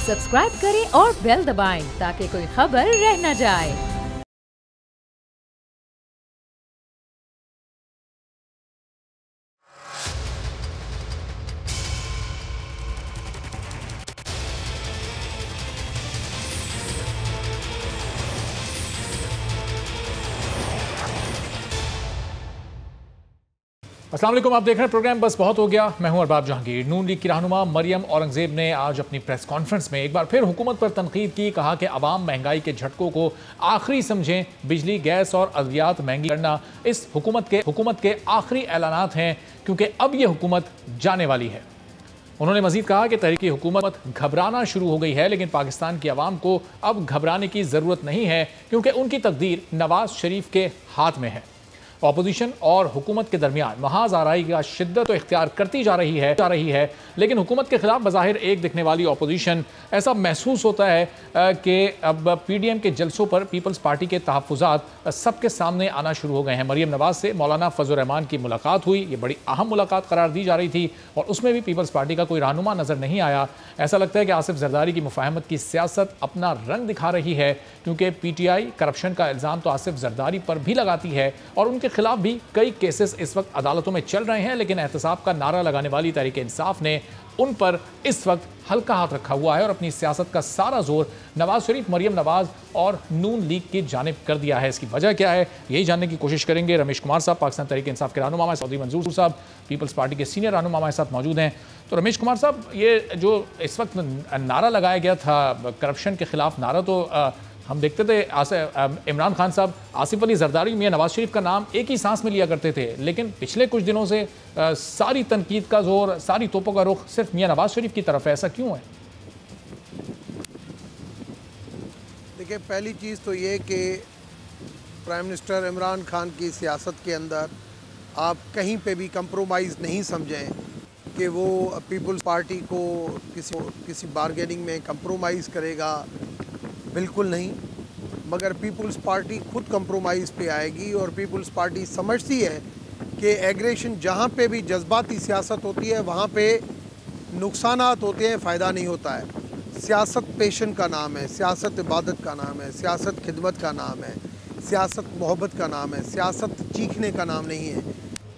Subscribe करें और bell दबाएं ताकि कोई खबर रह न जाए। अस्सलाम वालेकुम, आप देख रहे हैं प्रोग्राम बस बहुत हो गया। मैं हूं अरबाब जहांगीर। नून लीग की रहनुमा मरियम औरंगजेब ने आज अपनी प्रेस कॉन्फ्रेंस में एक बार फिर हुकूमत पर तनकीद की। कहा कि अवाम महंगाई के झटकों को आखिरी समझें। बिजली, गैस और अद्वियात महंगी करना इस हुकूमत के आखिरी ऐलानात हैं, क्योंकि अब यह हुकूमत जाने वाली है। उन्होंने मजीद कहा कि तहरीकी हुकूमत घबराना शुरू हो गई है, लेकिन पाकिस्तान की आवाम को अब घबराने की ज़रूरत नहीं है, क्योंकि उनकी तकदीर नवाज शरीफ के हाथ में है। अपोजिशन और हुकूमत के दरमियान महाज आराई का शिद्दत तो इख्तियार करती जा रही है, लेकिन हुकूमत के खिलाफ बज़ाहिर एक दिखने वाली अपोजिशन, ऐसा महसूस होता है कि अब PDM के जलसों पर पीपल्स पार्टी के तहफ़्फ़ुज़ात सबके सामने आना शुरू हो गए हैं। मरियम नवाज से मौलाना फजल रहमान की मुलाकात हुई, ये बड़ी अहम मुलाकात करार दी जा रही थी, और उसमें भी पीपल्स पार्टी का कोई रहनुमा नज़र नहीं आया। ऐसा लगता है कि आसिफ जरदारी की मुफाहमत की सियासत अपना रंग दिखा रही है, क्योंकि PTI करप्शन का इल्ज़ाम तो आसिफ जरदारी पर भी लगाती है, और उनके खिलाफ भी कई केसेस इस वक्त अदालतों में चल रहे हैं। लेकिन एहतसाब का नारा लगाने वाली तहरीक इंसाफ ने उन पर इस वक्त हल्का हाथ रखा हुआ है और अपनी सियासत का सारा जोर नवाज शरीफ, मरियम नवाज और नून लीग की जानिब कर दिया है। इसकी वजह क्या है, यही जानने की कोशिश करेंगे। रमेश कुमार साहब, पाकिस्तान तहरीक इंसाफ के रहनुमा, सऊदी मंजूर साहब, पीपल्स पार्टी के सीनियर रहनुमा हमारे साथ मौजूद हैं। तो रमेश कुमार साहब, ये जो इस वक्त नारा लगाया गया था करप्शन के खिलाफ नारा, तो हम देखते थे इमरान खान साहब आसिफ अली जरदारी, मियां नवाज शरीफ का नाम एक ही सांस में लिया करते थे, लेकिन पिछले कुछ दिनों से सारी तनकीद का जोर, सारी तोपों का रुख सिर्फ मियां नवाज शरीफ की तरफ है। ऐसा क्यों है? देखिए, पहली चीज़ तो ये कि प्राइम मिनिस्टर इमरान खान की सियासत के अंदर आप कहीं पे भी कंप्रोमाइज़ नहीं समझें कि वो पीपल्स पार्टी को किसी बारगेनिंग में कंप्रोमाइज़ करेगा, बिल्कुल नहीं। मगर पीपल्स पार्टी खुद कंप्रोमाइज़ पे आएगी, और पीपल्स पार्टी समझती है कि एग्रेशन जहाँ पे भी जज्बाती सियासत होती है वहाँ पे नुकसानात होते हैं, फ़ायदा नहीं होता है। सियासत पेशन का नाम है, सियासत इबादत का नाम है, सियासत खिदमत का नाम है, सियासत मोहब्बत का नाम है, सियासत चीखने का नाम नहीं है।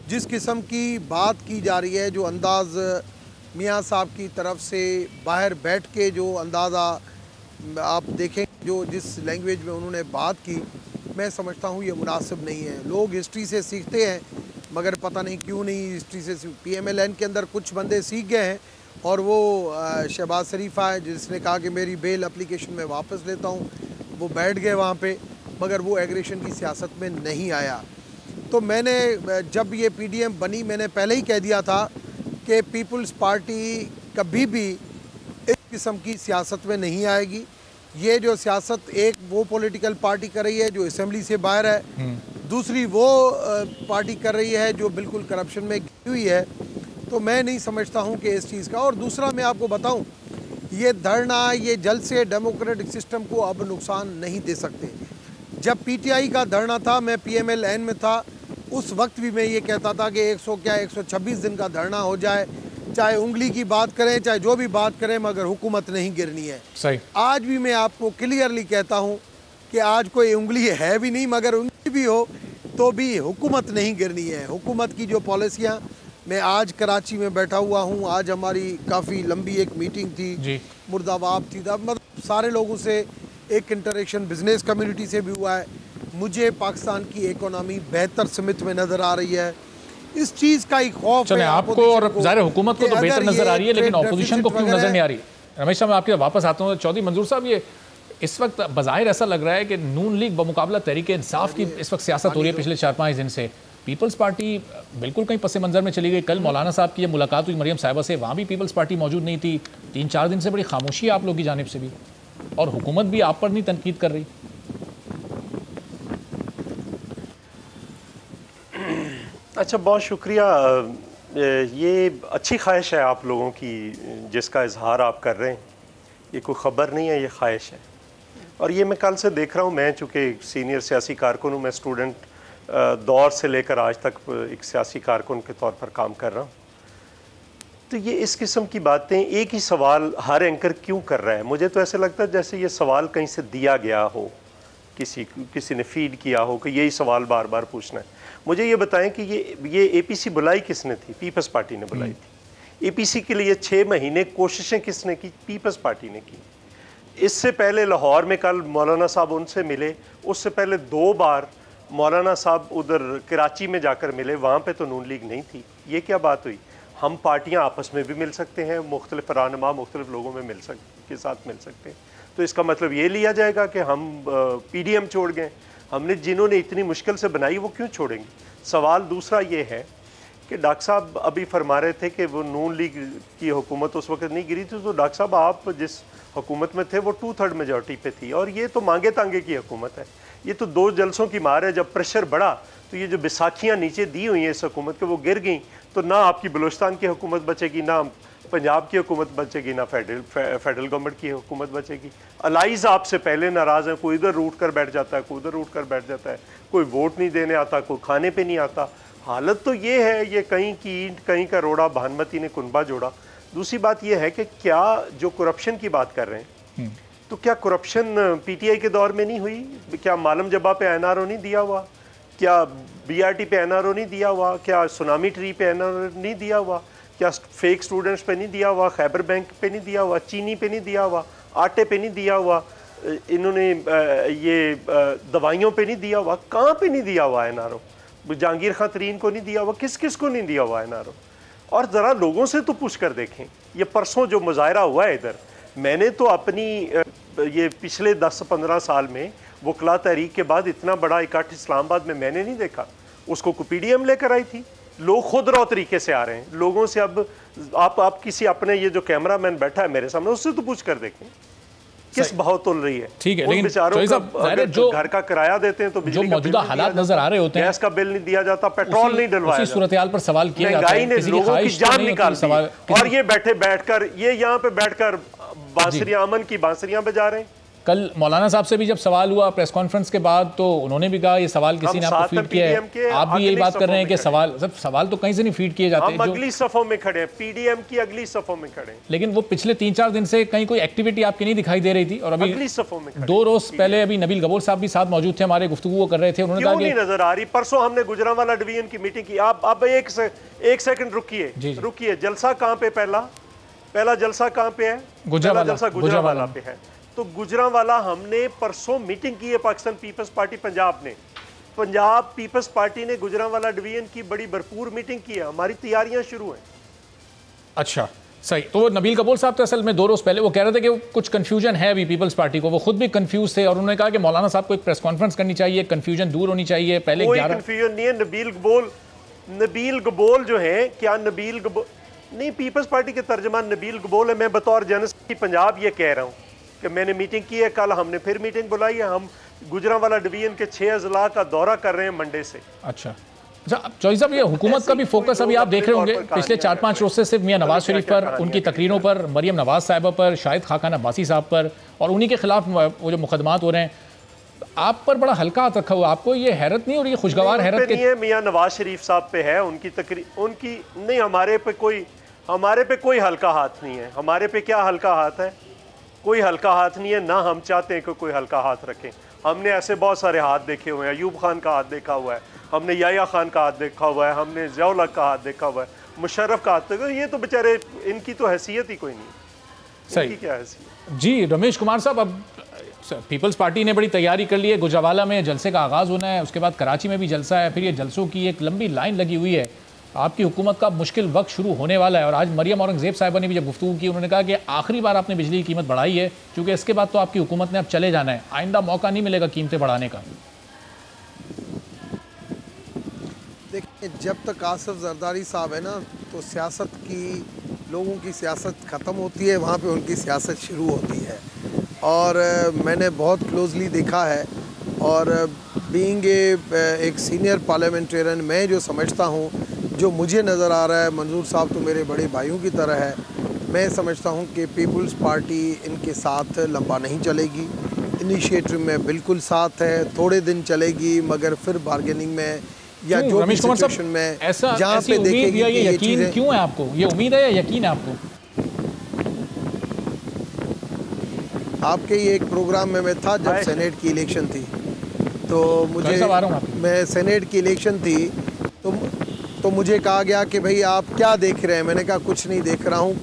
जिस किस्म की बात की जा रही है, जो अंदाज़ मियाँ साहब की तरफ से बाहर बैठ के जो अंदाज़ा आप देखें, जो जिस लैंग्वेज में उन्होंने बात की, मैं समझता हूँ ये मुनासिब नहीं है। लोग हिस्ट्री से सीखते हैं, मगर पता नहीं क्यों नहीं हिस्ट्री से। PMLN के अंदर कुछ बंदे सीख गए हैं, और वो शहबाज शरीफा है जिसने कहा कि मेरी बेल एप्लीकेशन में वापस लेता हूँ, वो बैठ गए वहाँ पे, मगर वो एग्रेशन की सियासत में नहीं आया। तो मैंने जब ये PDM बनी, मैंने पहले ही कह दिया था कि पीपल्स पार्टी कभी भी इस किस्म की सियासत में नहीं आएगी। ये जो सियासत एक वो पॉलिटिकल पार्टी कर रही है जो असेंबली से बाहर है, दूसरी वो पार्टी कर रही है जो बिल्कुल करप्शन में घिरी हुई है। तो मैं नहीं समझता हूँ कि इस चीज़ का। और दूसरा मैं आपको बताऊँ, ये धरना, ये जल्द से डेमोक्रेटिक सिस्टम को अब नुकसान नहीं दे सकते। जब PTI का धरना था, मैं PMLN में था, उस वक्त भी मैं ये कहता था कि 126 दिन का धरना हो जाए, चाहे उंगली की बात करें, चाहे जो भी बात करें, मगर हुकूमत नहीं गिरनी है। सही। आज भी मैं आपको क्लियरली कहता हूं कि आज कोई उंगली है भी नहीं, मगर उंगली भी हो तो भी हुकूमत नहीं गिरनी है। हुकूमत की जो पॉलिसियां, मैं आज कराची में बैठा हुआ हूं, आज हमारी काफ़ी लंबी एक मीटिंग थी, मुर्दाबाद थी, मतलब सारे लोगों से एक इंटरेक्शन बिजनेस कम्युनिटी से भी हुआ है। मुझे पाकिस्तान की इकोनॉमी बेहतर समित में नज़र आ रही है। इस चीज़ का एक खौफ है आपको, और ज़ाहिर हुकूमत को तो बेहतर नजर आ रही है, लेकिन ऑपोजिशन को क्यों नजर नहीं आ रही? रमेश साहब, मैं आपके वापस आता हूँ। चौधरी मंजूर साहब, ये इस वक्त बज़ाहिर ऐसा लग रहा है कि नून लीग बमुकाबला तहरीक इंसाफ की इस वक्त सियासत हो रही है पिछले 4-5 दिन से। पीपल्स पार्टी बिल्कुल कहीं पस मंजर में चली गई। कल मौलाना साहब की मुलाकात हुई मरियम साहिबा से, वहाँ भी पीपल्स पार्टी मौजूद नहीं थी। 3-4 दिन से बड़ी खामोशी है आप लोग की जानिब से भी, और हुकूमत भी आप पर नहीं तनकीद कर रही। अच्छा, बहुत शुक्रिया। ये अच्छी ख्वाहिश है आप लोगों की जिसका इजहार आप कर रहे हैं। ये कोई ख़बर नहीं है, ये ख्वाहिश है। और ये मैं कल से देख रहा हूँ। मैं चूँकि सीनियर सियासी कारकुन हूँ, मैं स्टूडेंट दौर से लेकर आज तक एक सियासी कारकुन के तौर पर काम कर रहा हूँ। तो ये इस किस्म की बातें, एक ही सवाल हर एंकर क्यों कर रहा है? मुझे तो ऐसे लगता है जैसे ये सवाल कहीं से दिया गया हो, किसी ने फीड किया हो कि यही सवाल बार बार पूछना है। मुझे ये बताएं कि ये एपीसी बुलाई किसने थी? पीपल्स पार्टी ने बुलाई थी। एपीसी के लिए 6 महीने कोशिशें किसने की? पीपल्स पार्टी ने की। इससे पहले लाहौर में कल मौलाना साहब उनसे मिले, उससे पहले 2 बार मौलाना साहब उधर कराची में जाकर मिले, वहाँ पे तो नून लीग नहीं थी। ये क्या बात हुई? हम पार्टियां आपस में भी मिल सकते हैं, मुख्तलिफ रहनुमा मुख्तलिफ लोगों में के साथ मिल सकते हैं। तो इसका मतलब ये लिया जाएगा कि हम पीडीएम छोड़ गए? हमने जिन्होंने इतनी मुश्किल से बनाई वो क्यों छोड़ेंगे? सवाल दूसरा ये है कि डॉक्टर साहब अभी फरमा रहे थे कि वो नून लीग की हुकूमत उस वक्त नहीं गिरी थी, तो डॉक्टर साहब आप जिस हुकूमत में थे वो 2/3 मेजॉरिटी पे थी, और ये तो मांगे तांगे की हुकूमत है। ये तो 2 जलसों की मार है। जब प्रेशर बढ़ा तो ये जो बैसाखियाँ नीचे दी हुई हैं इस हुकूमत के, वो गिर गई, तो ना आपकी बलूचिस्तान की हुकूमत बचेगी, ना पंजाब की हुकूमत बचेगी, ना फेडरल गवर्नमेंट की हुकूमत बचेगी। अलाइज आपसे पहले नाराज़ हैं, कोई इधर रूट कर बैठ जाता है, कोई उधर रूट कर बैठ जाता है, कोई वोट नहीं देने आता, कोई खाने पे नहीं आता। हालत तो ये है, ये कहीं की ईंट कहीं का रोड़ा, भानुमती ने कुनबा जोड़ा। दूसरी बात ये है कि क्या जो करप्शन की बात कर रहे हैं, तो क्या करप्शन पीटीआई के दौर में नहीं हुई? क्या मालम जबा पे एनआरओ नहीं दिया हुआ? क्या बीआरटी पे एनआरओ नहीं दिया हुआ? क्या सुनामी ट्री पे एनआरओ नहीं दिया हुआ? क्या फेक स्टूडेंट्स पे नहीं दिया हुआ? खैबर बैंक पे नहीं दिया हुआ? चीनी पे नहीं दिया हुआ? आटे पे नहीं दिया हुआ? इन्होंने ये दवाइयों पे नहीं दिया हुआ? कहाँ पे नहीं दिया हुआ एनआरओ? जहांगीर खान तरीन को नहीं दिया हुआ? किस किस को नहीं दिया हुआ एनआरओ? और ज़रा लोगों से तो पूछ कर देखें। ये परसों जो मुजाहरा हुआ है इधर, मैंने तो अपनी ये पिछले 10-15 साल में वकला तहरीक के बाद इतना बड़ा इकट्ठ इस्लामाबाद में मैंने नहीं देखा। उसको पीडीएम लेकर आई थी। लोग खुद रौ तरीके से आ रहे हैं लोगों से। अब आप किसी अपने, ये जो कैमरा मैन बैठा है मेरे सामने, उससे तो पूछ कर देखें किस भाव तुल रही है। ठीक है, लेकिन बेचारों का जो घर का किराया देते हैं तो जो मौजूदा हालात नजर आ रहे होते हैं, गैस का बिल नहीं दिया जाता, पेट्रोल नहीं डलवाया जाता, सूरत हाल पर सवाल किया जाता है, महंगाई ने लोगों की जान निकाल दी, और ये बैठकर ये यहाँ पे बैठकर बांसुरियां, अमन की बांसुरियां बजा रहे हैं। कल मौलाना साहब से भी जब सवाल हुआ प्रेस कॉन्फ्रेंस के बाद, तो उन्होंने भी कहा ये सवाल किसी ने आपको फीड किया है। आप भी यही बात कर रहे हैं कि सवाल तो कहीं से नहीं फीड किए जाते। हम अगली सफों में खड़े हैं, पीडीएम की अगली सफों में खड़े हैं। लेकिन वो पिछले 3-4 दिन से कहीं कोई एक्टिविटी आपकी नहीं दिखाई दे रही थी। और अभी अगली सफों में 2 रोज पहले अभी नबील गबोर साहब भी साथ मौजूद थे, हमारे गुफ्तगू कर रहे थे। उन्होंने कहा नहीं नजर आ रही। परसों हमने गुजरांवाला डिवीजन की मीटिंग की। आप एक सेकंड रुकिए। जलसा कहाँ पे? पहला जलसा कहाँ पे है? गुजरांवाला पे है। तो गुजरांवाला हमने परसों मीटिंग की है पाकिस्तान पीपल्स पार्टी पंजाब ने। पंजाब पीपल्स पार्टी ने गुजरांवाला डिवीजन की बड़ी भरपूर मीटिंग की है। हमारी तैयारियां शुरू हैं। अच्छा, सही। तो नबील कपूर साहब तो असल में 2 रोज पहले वो कह रहे थे कि कुछ कंफ्यूजन है अभी पीपल्स पार्टी को, वो खुद भी कंफ्यूज थे, और उन्होंने कहा कि मौलाना साहब को एक प्रेस कॉन्फ्रेंस करनी चाहिए, कंफ्यूजन दूर होनी चाहिए। पहले कोई कंफ्यूजन नहीं है। नबील गबोल जो है, क्या नबील गबोल नहीं, पीपल्स पार्टी के तर्जमान नबील गबोल है। मैं बतौर जनरल सेक्रेटरी पंजाब ये कह रहा हूँ कि मैंने मीटिंग की है। कल हमने फिर मीटिंग बुलाई है। हम गुजरांवाला डिवीजन के 6 अजला का दौरा कर रहे हैं मंडे से। अच्छा, चौधरी साहब, ये हुकूमत का भी फोकस अभी आप देख रहे होंगे पिछले 4-5 रोज से सिर्फ मियां नवाज शरीफ पर, उनकी तकरीरों पर, मरियम नवाज साहिबा पर, शाहिद खाकान अब्बासी साहब पर, और उन्हीं के खिलाफ वो जो मुकदमात हो रहे हैं, आप पर बड़ा हल्का हाथ रखा हुआ। आपको ये हैरत नहीं हो रही? खुशगवार हैरत नहीं है। मियां नवाज शरीफ साहब पे है उनकी उनकी नहीं, हमारे पे कोई हल्का हाथ नहीं है। हमारे पे क्या हल्का हाथ है? कोई हल्का हाथ नहीं है। ना हम चाहते हैं कि कोई हल्का हाथ रखें। हमने ऐसे बहुत सारे हाथ देखे हुए हैं। अयूब खान का हाथ देखा हुआ है, हमने याया खान का हाथ देखा हुआ है, हमने ज़ियाउल हक का हाथ देखा हुआ है, मुशर्रफ का हाथ देखा। ये तो बेचारे, इनकी तो हैसियत ही कोई नहीं। सही, क्या हैसियत? जी रमेश कुमार साहब, अब पीपल्स पार्टी ने बड़ी तैयारी कर ली है। गुजरांवाला में जलसे का आगाज़ होना है, उसके बाद कराची में भी जलसा है, फिर ये जलसों की एक लंबी लाइन लगी हुई है। आपकी हुकूमत का मुश्किल वक्त शुरू होने वाला है। और आज मरियम औरंगजेब साहिबा ने भी जब गुफ्तगू की, उन्होंने कहा कि आखिरी बार आपने बिजली की कीमत बढ़ाई है, क्योंकि इसके बाद तो आपकी हुकूमत ने अब चले जाना है, आइंदा मौका नहीं मिलेगा कीमतें बढ़ाने का। देखिए, जब तक आसिफ जरदारी साहब है ना, तो सियासत की, लोगों की सियासत ख़त्म होती है, वहाँ पे उनकी सियासत शुरू होती है। और मैंने बहुत क्लोजली देखा है। और बीइंग एक सीनियर पार्लियामेंटेरियन, मैं जो समझता हूँ, जो मुझे नज़र आ रहा है, मंजूर साहब तो मेरे बड़े भाइयों की तरह है, मैं समझता हूँ कि पीपल्स पार्टी इनके साथ लंबा नहीं चलेगी। इनिशिएटिव में बिल्कुल साथ है, थोड़े दिन चलेगी, मगर फिर बारगेनिंग में या जो भी रमेश कुमार सिचुएशन साहब, में ऐसा जहाँ ऐसी पे उम्मीद देखेगी या कि ये ये यकीन चीज़ें, क्यों है आपको? ये उम्मीद है या यकीन है आपको? आपके ये एक प्रोग्राम में मैं था जब सेनेट की इलेक्शन थी, तो मुझे मैं सेनेट की इलेक्शन थी तो मुझे कहा गया कि भाई आप क्या देख रहे हैं? मैंने कहा कुछ नहीं देख रहा हूँ,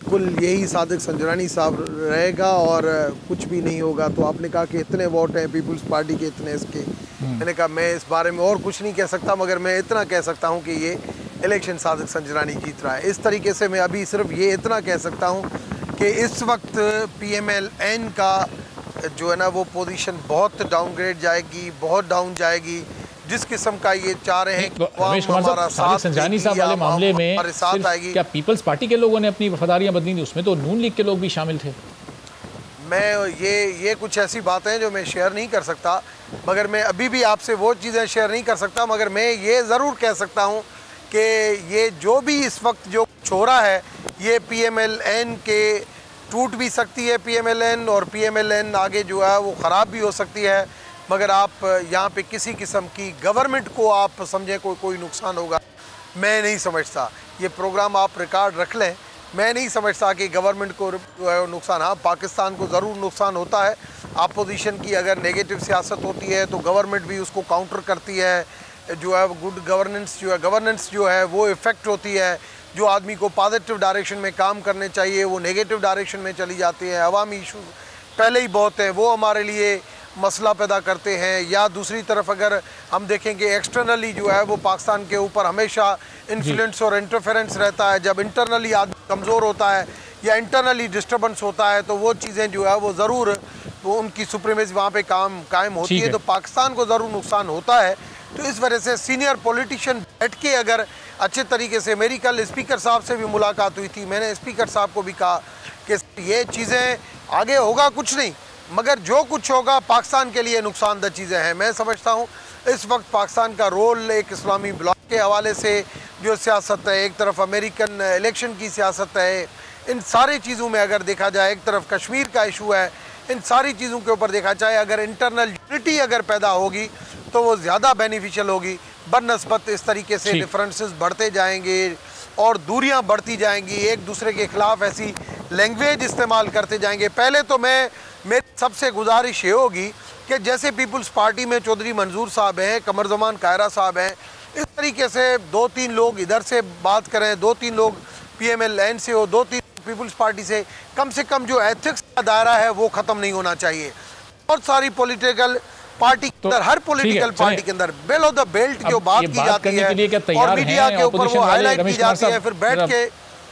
कुल यही सादिक संजरानी साहब रहेगा और कुछ भी नहीं होगा। तो आपने कहा कि इतने वोट हैं पीपल्स पार्टी के, इतने इसके। मैंने कहा मैं इस बारे में और कुछ नहीं कह सकता, मगर मैं इतना कह सकता हूँ कि ये इलेक्शन सादिक संजरानी जीत रहा है। इस तरीके से मैं अभी सिर्फ ये इतना कह सकता हूँ कि इस वक्त PMLN का जो है ना वो पोजीशन बहुत डाउनग्रेड जाएगी, बहुत डाउन जाएगी। जिस किस्म का ये चाह रहे हैं कि रमेश कुमार साहब, सादिक संजरानी साहब वाले मामले में साथ आएगी। क्या पीपल्स पार्टी के लोगों ने अपनी वफादारियां बदली थी? उसमें तो नून लीग के लोग भी शामिल थे। मैं ये कुछ ऐसी बातें हैं जो मैं शेयर नहीं कर सकता, मगर मैं अभी भी आपसे वो चीज़ें शेयर नहीं कर सकता। मगर मैं ये ज़रूर कह सकता हूँ कि ये जो भी इस वक्त जो हो रहा है, ये PMLN के टूट भी सकती है PMLN, और PMLN आगे जो है वो ख़राब भी हो सकती है। मगर आप यहाँ पे किसी किस्म की गवर्नमेंट को आप समझें कोई नुकसान होगा, मैं नहीं समझता। ये प्रोग्राम आप रिकॉर्ड रख लें, मैं नहीं समझता कि गवर्नमेंट को नुकसान। हाँ, पाकिस्तान को ज़रूर नुकसान होता है। अपोजिशन की अगर नेगेटिव सियासत होती है तो गवर्नमेंट भी उसको काउंटर करती है, जो है गुड गवर्नेंस जो है वो इफ़ेक्ट होती है। जो आदमी को पॉजिटिव डायरेक्शन में काम करने चाहिए वो नेगेटिव डायरेक्शन में चली जाती है। अवामी इशूज़ पहले ही बहुत हैं, वो हमारे लिए मसला पैदा करते हैं। या दूसरी तरफ अगर हम देखेंगे एक्सटर्नली जो है वो पाकिस्तान के ऊपर हमेशा इन्फ्लुएंस और इंटरफेरेंस रहता है। जब इंटरनली आदमी कमज़ोर होता है या इंटरनली डिस्टर्बेंस होता है तो वो चीज़ें जो है वो ज़रूर वो उनकी सुप्रीमेसी वहाँ पे कायम होती है। तो पाकिस्तान को ज़रूर नुकसान होता है। तो इस वजह से सीनियर पॉलिटिशियन बैठ के अगर अच्छे तरीके से, मेरी कल स्पीकर साहब से भी मुलाकात हुई थी, मैंने स्पीकर साहब को भी कहा कि ये चीज़ें आगे होगा कुछ नहीं, मगर जो कुछ होगा पाकिस्तान के लिए नुकसानदह चीज़ें हैं। मैं समझता हूँ इस वक्त पाकिस्तान का रोल एक इस्लामी ब्लॉक के हवाले से जो सियासत है, एक तरफ अमेरिकन इलेक्शन की सियासत है, इन सारी चीज़ों में अगर देखा जाए, एक तरफ कश्मीर का इशू है, इन सारी चीज़ों के ऊपर देखा जाए अगर इंटरनल यूनिटी अगर पैदा होगी तो वो ज़्यादा बेनिफिशियल होगी। बनस्बत इस तरीके से डिफरेंसेस बढ़ते जाएंगे और दूरियां बढ़ती जाएंगी, एक दूसरे के ख़िलाफ़ ऐसी लैंग्वेज इस्तेमाल करते जाएंगे। पहले तो मेरी सबसे गुजारिश ये होगी कि जैसे पीपल्स पार्टी में चौधरी मंजूर साहब हैं, कमर ज़मान कायरा साहब हैं, इस तरीके से 2-3 लोग इधर से बात करें, 2-3 लोग PMLN से हो, 2-3 पीपल्स पार्टी से कम जो एथिक्स का दायरा है वो ख़त्म नहीं होना चाहिए। बहुत सारी पॉलिटिकल पार्टी के अंदर, हर पॉलिटिकल पार्टी के अंदर बेलो द बेल्ट जो बात की जाती है और मीडिया के ऊपर वो हाईलाइट की जाती है, फिर बैठ के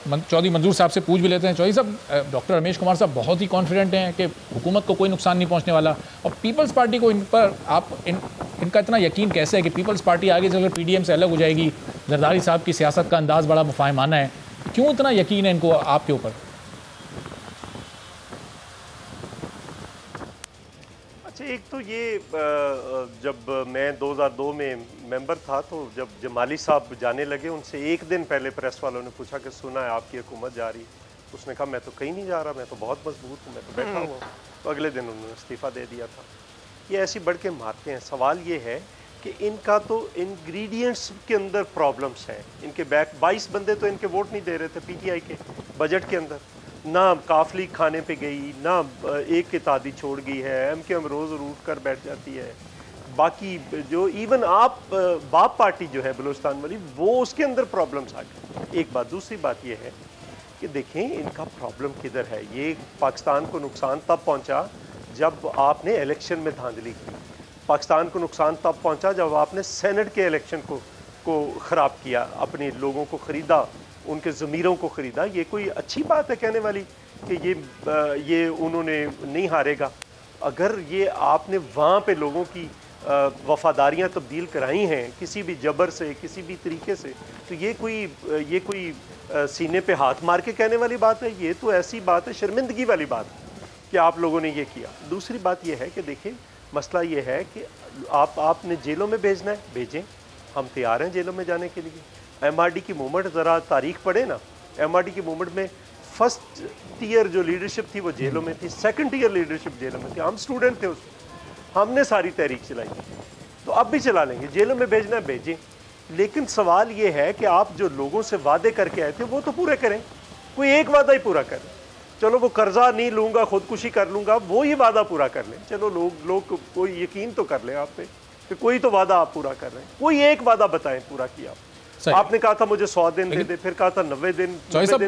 चौधरी मंजूर साहब से पूछ भी लेते हैं। चौधरी साहब, डॉक्टर रमेश कुमार साहब बहुत ही कॉन्फिडेंट हैं कि हुकूमत को कोई नुकसान नहीं पहुंचने वाला, और पीपल्स पार्टी को इन पर इनका इतना यकीन कैसे है कि पीपल्स पार्टी आगे चलकर PDM से अलग हो जाएगी? जरदारी साहब की सियासत का अंदाज बड़ा मुफाहिमाना है, क्यों इतना यकीन है इनको आपके ऊपर? एक तो ये जब मैं 2002 में मेंबर था तो जब जमाली साहब जाने लगे, उनसे एक दिन पहले प्रेस वालों ने पूछा कि सुना है आपकी हुकूमत जा रही, उसने कहा मैं तो कहीं नहीं जा रहा, मैं तो बहुत मजबूत हूँ, मैं तो बैठा हुआ हूँ। तो अगले दिन उन्होंने इस्तीफ़ा दे दिया था। ये ऐसी बढ़ के मारते हैं। सवाल ये है कि इनका तो इंग्रेडिएंट्स के अंदर प्रॉब्लम्स हैं। इनके 22 बंदे तो इनके वोट नहीं दे रहे थे PTI के बजट के अंदर, ना काफली खाने पे गई, ना एक की तादी छोड़ गई है, MKM रोज़ रूट कर बैठ जाती है। बाकी जो इवन आप बाप पार्टी जो है बलूचिस्तान वाली, वो उसके अंदर प्रॉब्लम्स आ गई। एक बात। दूसरी बात ये है कि देखें इनका प्रॉब्लम किधर है। ये पाकिस्तान को नुकसान तब पहुंचा जब आपने इलेक्शन में धांधली की। पाकिस्तान को नुकसान तब पहुंचा जब आपने सेनेट के इलेक्शन को ख़राब किया, अपने लोगों को ख़रीदा, उनके ज़मीरों को ख़रीदा। ये कोई अच्छी बात है कहने वाली कि ये उन्होंने नहीं हारेगा? अगर ये आपने वहाँ पे लोगों की वफ़ादारियाँ तब्दील कराई हैं किसी भी जबर से, किसी भी तरीके से, तो ये कोई सीने पे हाथ मार के कहने वाली बात है? ये तो ऐसी बात है, शर्मिंदगी वाली बात कि आप लोगों ने ये किया। दूसरी बात ये है कि देखिए मसला ये है कि आपने जेलों में भेजना है, भेजें, हम तैयार हैं जेलों में जाने के लिए। MRD की मूवमेंट ज़रा तारीख पढ़े ना, MRD की मूवमेंट में फर्स्ट टीयर जो लीडरशिप थी वो जेलों में थी, सेकंड टीयर लीडरशिप जेलों में थी। हम स्टूडेंट थे उसमें, हमने सारी तहरीक चलाई। तो अब भी चला लेंगे, जेलों में भेजना है भेजें, लेकिन सवाल ये है कि आप जो लोगों से वादे करके आए थे वो तो पूरे करें। कोई एक वादा ही पूरा करें। चलो वो कर्जा नहीं लूँगा, खुदकुशी कर लूँगा, वो ही वादा पूरा कर लें। चलो लोग कोई यकीन तो कर लें आप पे कि कोई तो वादा आप पूरा कर रहे हैं। कोई एक वादा बताएं पूरा किया। आपने कहा था मुझे 100 दिन दे दे, फिर कहा था 90 दिन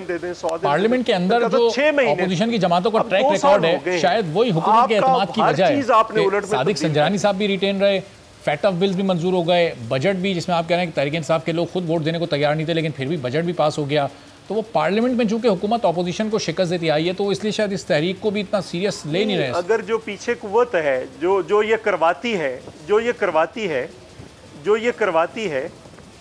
दे दें, 100 दिन। पार्लियामेंट के अंदर जो 6 महीने अपोजिशन की जमातों का ट्रैक रिकॉर्ड है, शायद वही हुकूमत के एतमाद की वजह है। सादिक संजरानी साहब भी रिटेन रहे, फैक्ट ऑफ बिल्स भी मंजूर हो गए, बजट भी जिसमें आप कह रहे हैं कि तहरीक इंसाफ के लोग खुद वोट देने को तैयार नहीं थे, लेकिन फिर भी बजट भी पास हो गया। तो वो पार्लियामेंट में चूंकि हुकूमत अपोजिशन को शिकस्त देती आई है, तो इसलिए शायद इस तहरीक को भी इतना सीरियस ले नहीं रहे। अगर जो पीछे कुव्वत है जो ये करवाती है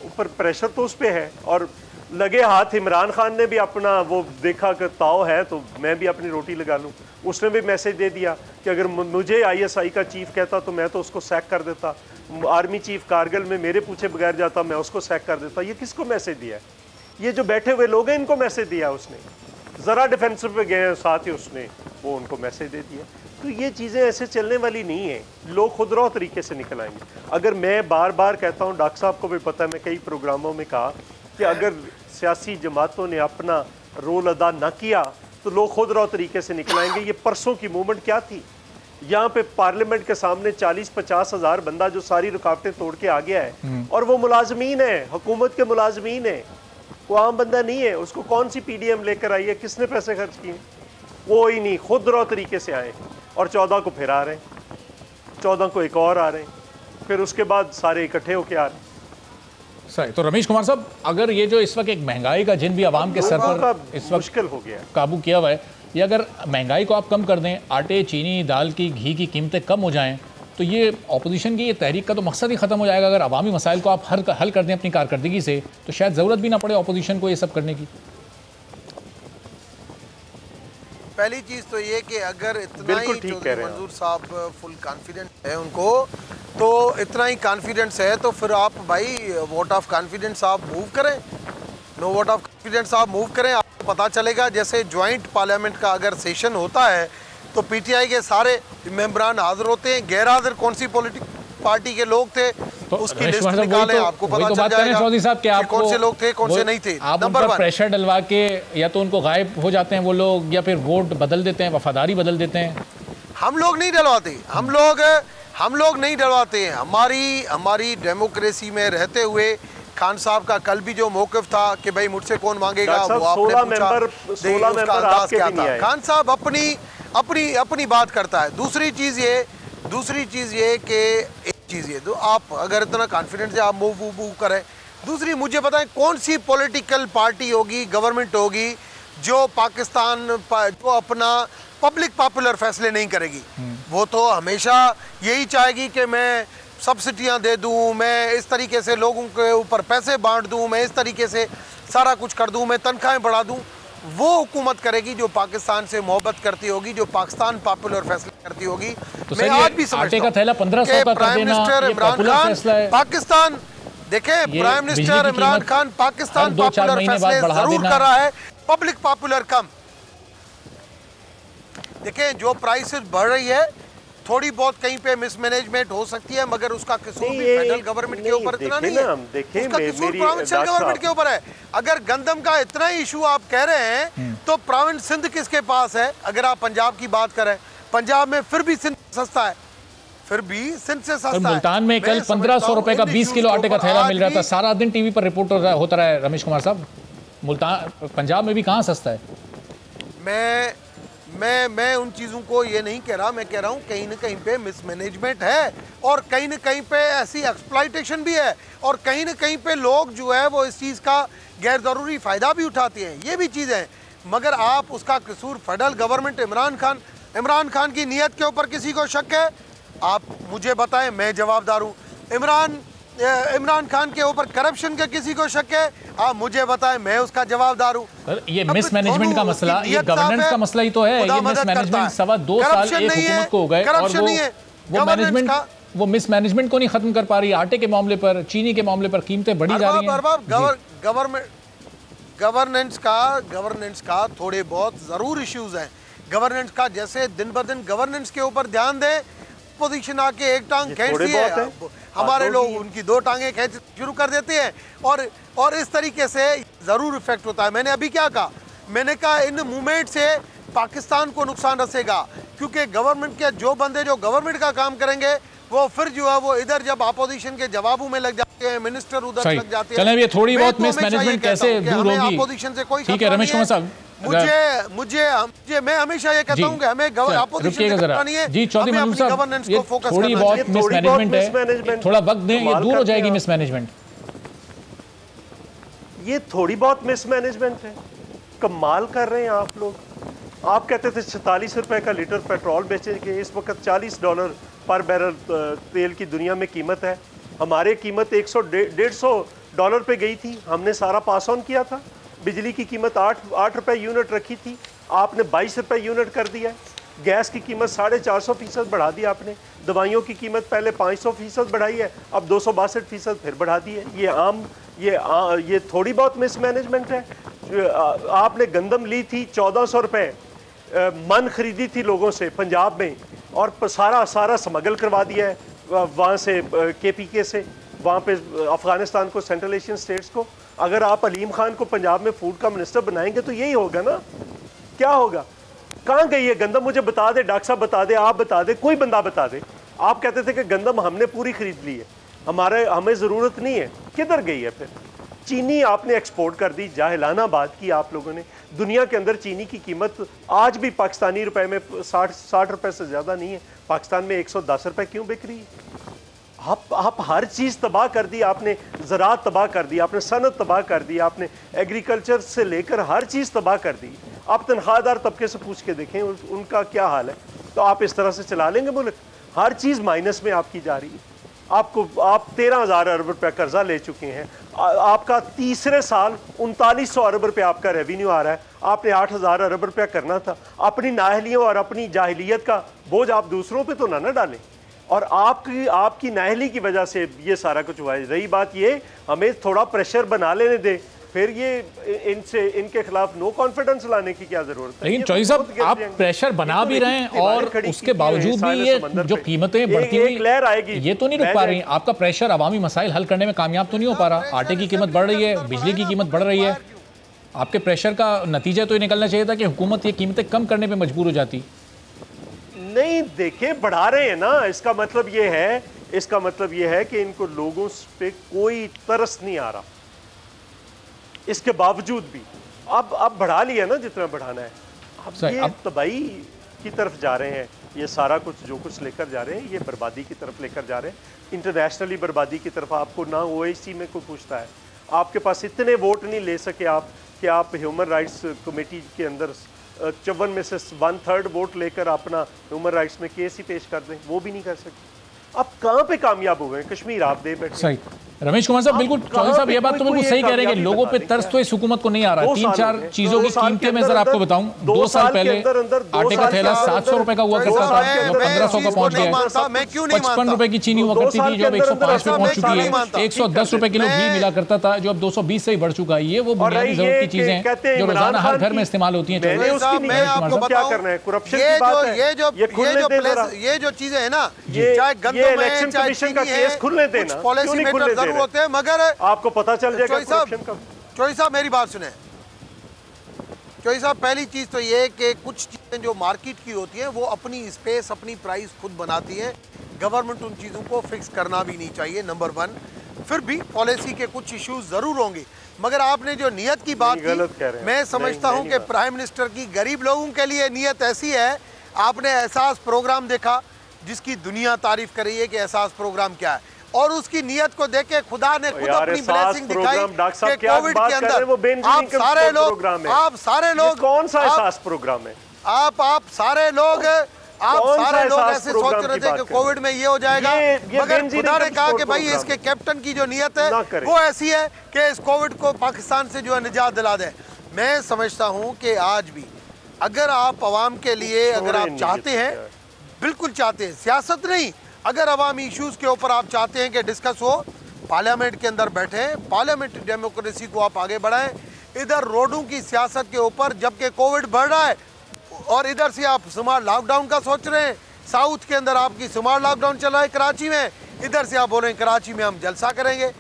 ऊपर प्रेशर तो उस पे है, और लगे हाथ इमरान खान ने भी अपना वो देखा कि ताव है तो मैं भी अपनी रोटी लगा लूँ। उसने भी मैसेज दे दिया कि अगर मुझे ISI का चीफ कहता तो मैं तो उसको सैक कर देता, आर्मी चीफ कारगिल में मेरे पूछे बगैर जाता मैं उसको सैक कर देता। ये किसको मैसेज दिया है? ये जो बैठे हुए लोग हैं इनको मैसेज दिया उसने। ज़रा डिफेंसिव पे गए साथ ही उसने वो उनको मैसेज दे दिया। तो ये चीज़ें ऐसे चलने वाली नहीं है, लोग खुद रहो तरीके से निकल आएंगे। अगर मैं बार बार कहता हूँ, डॉक्टर साहब को भी पता है, मैं कई प्रोग्रामों में कहा कि अगर सियासी जमातों ने अपना रोल अदा ना किया तो लोग खुद रहो तरीके से निकल आएंगे। ये परसों की मूवमेंट क्या थी? यहाँ पे पार्लियामेंट के सामने 40-50 हज़ार बंदा जो सारी रुकावटें तोड़ के आ गया है, और वो मुलाजमीन है, हुकूमत के मुलाजमीन है, वो आम बंदा नहीं है। उसको कौन सी PDM लेकर आई है? किसने पैसे खर्च किए? वो ही नहीं, खुद रहो तरीके से आए। और 14 को फिर आ रहे हैं, 14 को एक और आ रहे हैं, फिर उसके बाद सारे इकट्ठे होके आ रहे हैं। सही। तो रमेश कुमार साहब, अगर ये जो इस वक्त एक महंगाई का जिन भी आवाम के सर पर इस वक्त मुश्किल हो गया काबू किया हुआ है, ये अगर महंगाई को आप कम कर दें, आटे, चीनी, दाल की, घी की कीमतें कम हो जाएं, तो ये अपोजिशन की ये तहरीक का तो मकसद ही ख़त्म हो जाएगा। अगर अवामी मसाइल को आप हल कर दें अपनी कारकर्दगी से, तो शायद ज़रूरत भी ना पड़े अपोजिशन को ये सब करने की। पहली चीज़ तो ये कि अगर इतना ही चौधरी मंजूर साहब फुल कॉन्फिडेंस है उनको, तो इतना ही कॉन्फिडेंस है तो फिर आप भाई वोट ऑफ कॉन्फिडेंस आप मूव करें, नो वोट ऑफ कॉन्फिडेंस आप मूव करें। आपको पता चलेगा जैसे ज्वाइंट पार्लियामेंट का अगर सेशन होता है तो PTI के सारे मेंबरान हाजिर होते हैं, गैर हाजिर कौन सी पॉलिटिकल पार्टी के लोग थे तो उसकी लिस्ट निकालें, आपको पता चल जाएगा चौधरी साहब कि कौन से लोग थे कौन से नहीं थे। आप नंबर 1 प्रेशर डलवा के या तो उनको गायब हो जाते हैं वो लोग, या फिर वोट बदल देते हैं, वफादारी बदल देते हैं। हम लोग नहीं डलवाते, हम लोग नहीं डलवाते हैं। हमारी डेमोक्रेसी में रहते हुए खान साहब का कल भी जो मौक़िफ़ था कि भाई मुझसे कौन मांगेगा, वो आपने पूछा, 16 मेंबर आपके क्या था। खान साहब अपनी बात करता है। दूसरी चीज़ ये कि एक चीज़ ये तो आप अगर इतना कॉन्फिडेंस है आप मूव करें। दूसरी मुझे बताएं कौन सी पॉलिटिकल पार्टी होगी, गवर्नमेंट होगी जो पाकिस्तान जो अपना पब्लिक पॉपुलर फैसले नहीं करेगी। वो तो हमेशा यही चाहेगी कि मैं सब्सिडियाँ दे दूँ, मैं इस तरीके से लोगों के ऊपर पैसे बांट दूँ, मैं इस तरीके से सारा कुछ कर दूँ, मैं तनख्वाहें बढ़ा दूँ। वो हुकूमत करेगी जो पाकिस्तान से मोहब्बत करती होगी, जो पाकिस्तान पॉपुलर फैसले करती होगी। तो मैं आज भी समझता हूं कि प्राइम मिनिस्टर इमरान खान पाकिस्तान, देखें prime minister Imran Khan Pakistan popular फैसले जरूर कर रहा है, पब्लिक पॉपुलर कम। देखें जो प्राइसेस बढ़ रही है, थोड़ी बहुत कहीं पे मिसमैनेजमेंट हो सकती है, मगर उसका कसूर भी फेडरल गवर्नमेंट के ऊपर इतना नहीं है, उसका कसूर प्रोविंशियल गवर्नमेंट के ऊपर है। अगर गंदम का इतना ही इशू आप कह रहे हैं तो प्रोविंस सिंध किसके पास है? अगर आप पंजाब की बात करें, पंजाब में फिर भी सिंध सस्ता है, फिर भी सिंध से सस्ता है। मुल्तान में कल 1500 रुपए का 20 किलो आटे का थैला मिल रहा था, सारा दिन टीवी पर रिपोर्ट होता रहा है रमेश कुमार साहब। मुल्तान पंजाब में भी कहाँ सस्ता है? मैं उन चीज़ों को ये नहीं कह रहा, मैं कह रहा हूँ कहीं ना कहीं पे मिसमैनेजमेंट है, और कहीं ना कहीं पे ऐसी एक्सप्लॉइटेशन भी है, और कहीं ना कहीं पे लोग जो है वो इस चीज़ का गैर ज़रूरी फ़ायदा भी उठाते हैं। ये भी चीज़ है, मगर आप उसका कसूर फेडरल गवर्नमेंट इमरान खान की नीयत के ऊपर किसी को शक है? आप मुझे बताएं, मैं जवाबदार हूँ। इमरान खान के ऊपर करप्शन का किसी को शक है? आप मुझे बताएं, मैं उसका जवाबदार हूँ। ये मिसमैनेजमेंट का मसला, ये गवर्नेंस का मसला ही तो है। ये मिसमैनेजमेंट 2.25 साल एक हुकूमत को हो गए और वो मिसमैनेजमेंट को नहीं खत्म कर पा रही। आटे के मामले पर, चीनी के मामले पर कीमतें बढ़ी जा रही हैं। गवर्नेंस का थोड़े बहुत जरूर इश्यूज हैं। गवर्नेंस का जैसे दिन ब दिन गवर्नेंस के ऊपर ध्यान दें, अपोजिशन आके एक टांग खींचती है, हमारे लोग उनकी दो टांगें खींच शुरू कर देते हैं और इस तरीके से ज़रूर इफेक्ट होता है। मैंने अभी क्या कहा, मैंने कहा इन मूवमेंट से पाकिस्तान को नुकसान रसेगा, क्योंकि गवर्नमेंट के जो बंदे जो गवर्नमेंट का काम करेंगे वो फिर जो है वो इधर जब अपोजिशन के जवाबों में लग जाते हैं, मिनिस्टर उधर लग जाते हैं। चलें, ये थोड़ी बहुत मिसमैनेजमेंट कैसे दूर होगी, अपोजिशन से कोई ठीक है रमेश कुमार साहब, मुझे मैं हमेशा ये कहता हूं कि हमें अपोजिशन से करना नहीं है जी। चौधरी मंजूर साहब, गवर्नेंस ये को फोकस थोड़ी करना बहुत मिसमैनेजमेंट है, थोड़ा वक्त दें, ये दूर हो जाएगी मिसमैनेजमेंट। ये थोड़ी बहुत मिसमैनेजमेंट है, कमाल कर रहे हैं आप लोग। आप कहते थे 46 रुपए का लीटर पेट्रोल बेचेंगे, इस वक्त $40 पर बैरल तेल की दुनिया में कीमत है। हमारे कीमत 100-150 डॉलर पे गई थी, हमने सारा पास ऑन किया था। बिजली की कीमत 8 रुपए यूनिट रखी थी, आपने 22 रुपए यूनिट कर दिया। गैस की कीमत 450% बढ़ा दी आपने। दवाइयों की कीमत पहले 500% बढ़ाई है, अब 262% फिर बढ़ा दी है। ये थोड़ी बहुत मिसमैनेजमेंट है। आपने गंदम ली थी 1400 रुपये मन खरीदी थी लोगों से पंजाब में, और सारा स्मगल करवा दिया है वहाँ से KPK से, वहाँ पे अफगानिस्तान को, सेंट्रल एशियन स्टेट्स को। अगर आप अलीम खान को पंजाब में फूड का मिनिस्टर बनाएंगे तो यही होगा ना। क्या होगा? कहाँ गई है गंदम? मुझे बता दे, डॉक्टर साहब बता दे, आप बता दे, कोई बंदा बता दे। आप कहते थे कि गंदम हमने पूरी खरीद ली है, हमें ज़रूरत नहीं है, किधर गई है फिर? चीनी आपने एक्सपोर्ट कर दी, जाहिलाना बात की आप लोगों ने। दुनिया के अंदर चीनी की कीमत आज भी पाकिस्तानी रुपए में 60 रुपए से ज़्यादा नहीं है। पाकिस्तान में 110 रुपए क्यों बिक रही है? आप हर चीज़ तबाह कर दी आपने, ज़राअत तबाह कर दी आपने, सनत तबाह कर दी आपने, एग्रीकल्चर से लेकर हर चीज़ तबाह कर दी। आप तनख्वाहदार तबके से पूछ के देखें उनका क्या हाल है। तो आप इस तरह से चला लेंगे मुल्क? हर चीज़ माइनस में आपकी जा रही है। आप 13,000 अरब रुपया कर्जा ले चुके हैं। आपका तीसरे साल 3900 अरब रुपया आपका रेवेन्यू आ रहा है। आपने 8,000 अरब रुपया करना था। अपनी नाअहलियों और अपनी जाहिलियत का बोझ आप दूसरों पे तो ना डालें, और आपकी नाअहली की वजह से ये सारा कुछ हुआ है। रही बात ये, हमें थोड़ा प्रेशर बना लेने दे, फिर ये इनके खिलाफ नो कॉन्फिडेंस लाने की क्या जरूरत है? लेकिन चौधरी साहब, आप प्रेशर बना भी रहे हैं और उसके बावजूद भी ये जो कीमतें बढ़ती हुई लहर आएगी, ये तो नहीं रुक पा रही। आपका प्रेशर अवामी मसाइल हल करने में कामयाब तो नहीं हो पा रहा। आटे की कीमत बढ़ रही है, बिजली की कीमत बढ़ रही है। आपके प्रेशर का नतीजा तो ये निकलना चाहिए था कि हुकूमत ये कीमतें कम करने पर मजबूर हो जाती। नहीं, देखे बढ़ा रहे हैं ना। इसका मतलब ये है कि इनको लोगों पे कोई तरस नहीं आ रहा। इसके बावजूद भी अब बढ़ा लिया ना जितना बढ़ाना है। अब तबाही की तरफ जा रहे हैं। ये सारा कुछ जो कुछ लेकर जा रहे हैं, ये बर्बादी की तरफ लेकर जा रहे हैं, इंटरनेशनली बर्बादी की तरफ। आपको ना OIC में कोई पूछता है, आपके पास इतने वोट नहीं ले सके आप कि आप ह्यूमन राइट्स कमेटी के अंदर 54 में से 1/3 वोट लेकर अपना ह्यूमन राइट्स में केस ही पेश कर दें, वो भी नहीं कर सकते। अब कहाँ पे कामयाब हुए हैं? कश्मीर आप दे बैठे। सही रमेश कुमार साहब, बिल्कुल चौधरी साहब ये बात तो बिल्कुल सही कह रहे हैं कि लोगों पे तरस तो इस हुकूमत को नहीं आ रहा। 3-4 चीजों की कीमतें मैं जरा आपको बताऊं। 2 साल पहले आटे का थैला 700 रुपए का हुआ करता था, जो 1500 का पहुंच गया। 55 रुपए की चीनी हुआ करती थी, जो अब 105 पे पहुंच चुकी है। 110 रुपए किलो घी मिला करता था, जो अब 220 से ही बढ़ चुका है। ये वो बुनियादी जरूरत की चीजें हैं जो रोजाना हर घर में इस्तेमाल होती हैं। मैं आपको क्या करना है, करप्शन की बात है, ये जो चीजें है ना, चाहे गंदम है, चाहे चीनी है, कुछ पॉलिसी मेकर जरूर होते हैं, मगर आपको पता चल जाएगा करप्शन का। चौधरी साहब मेरी बात सुने। चौधरी साहब, पहली चीज तो ये कि कुछ चीजें जो मार्केट की होती हैं वो अपनी स्पेस, अपनी प्राइस खुद बनाती है। गवर्नमेंट उन चीजों को फिक्स करना भी नहीं चाहिए, नंबर 1। फिर भी पॉलिसी के कुछ इश्यूज जरूर होंगे, मगर आपने जो नियत की बात की, मैं समझता हूं कि प्राइम मिनिस्टर की गरीब लोगों के लिए नियत ऐसी है। आपने एहसास प्रोग्राम देखा जिसकी दुनिया तारीफ कर रही है कि एहसास प्रोग्राम क्या है, और उसकी नियत को देख के खुदा ने खुद अपनी ब्लेसिंग दिखाई कि कोविड के अंदर आप सारे लोग कौन सा एहसास प्रोग्राम है? आप सारे लोग ऐसे सोच रहे थे कि कोविड में ये हो जाएगा, मगर खुदा ने कहा कि भाई इसके कैप्टन की जो नियत है वो ऐसी है कि इस कोविड को पाकिस्तान से जो है निजात दिला दे। मैं समझता हूँ कि आज भी अगर आप अवाम के लिए अगर आप चाहते हैं, बिल्कुल चाहते हैं, सियासत नहीं, अगर अवामी इश्यूज के ऊपर आप चाहते हैं कि डिस्कस हो, पार्लियामेंट के अंदर बैठे, पार्लियामेंट्री डेमोक्रेसी को आप आगे बढ़ाएं। इधर रोडों की सियासत के ऊपर जबकि कोविड बढ़ रहा है और इधर से आप स्मार्ट लॉकडाउन का सोच रहे हैं, साउथ के अंदर आपकी स्मार्ट लॉकडाउन चल रहा है कराची में, इधर से आप बोल रहे हैं कराची में हम जलसा करेंगे।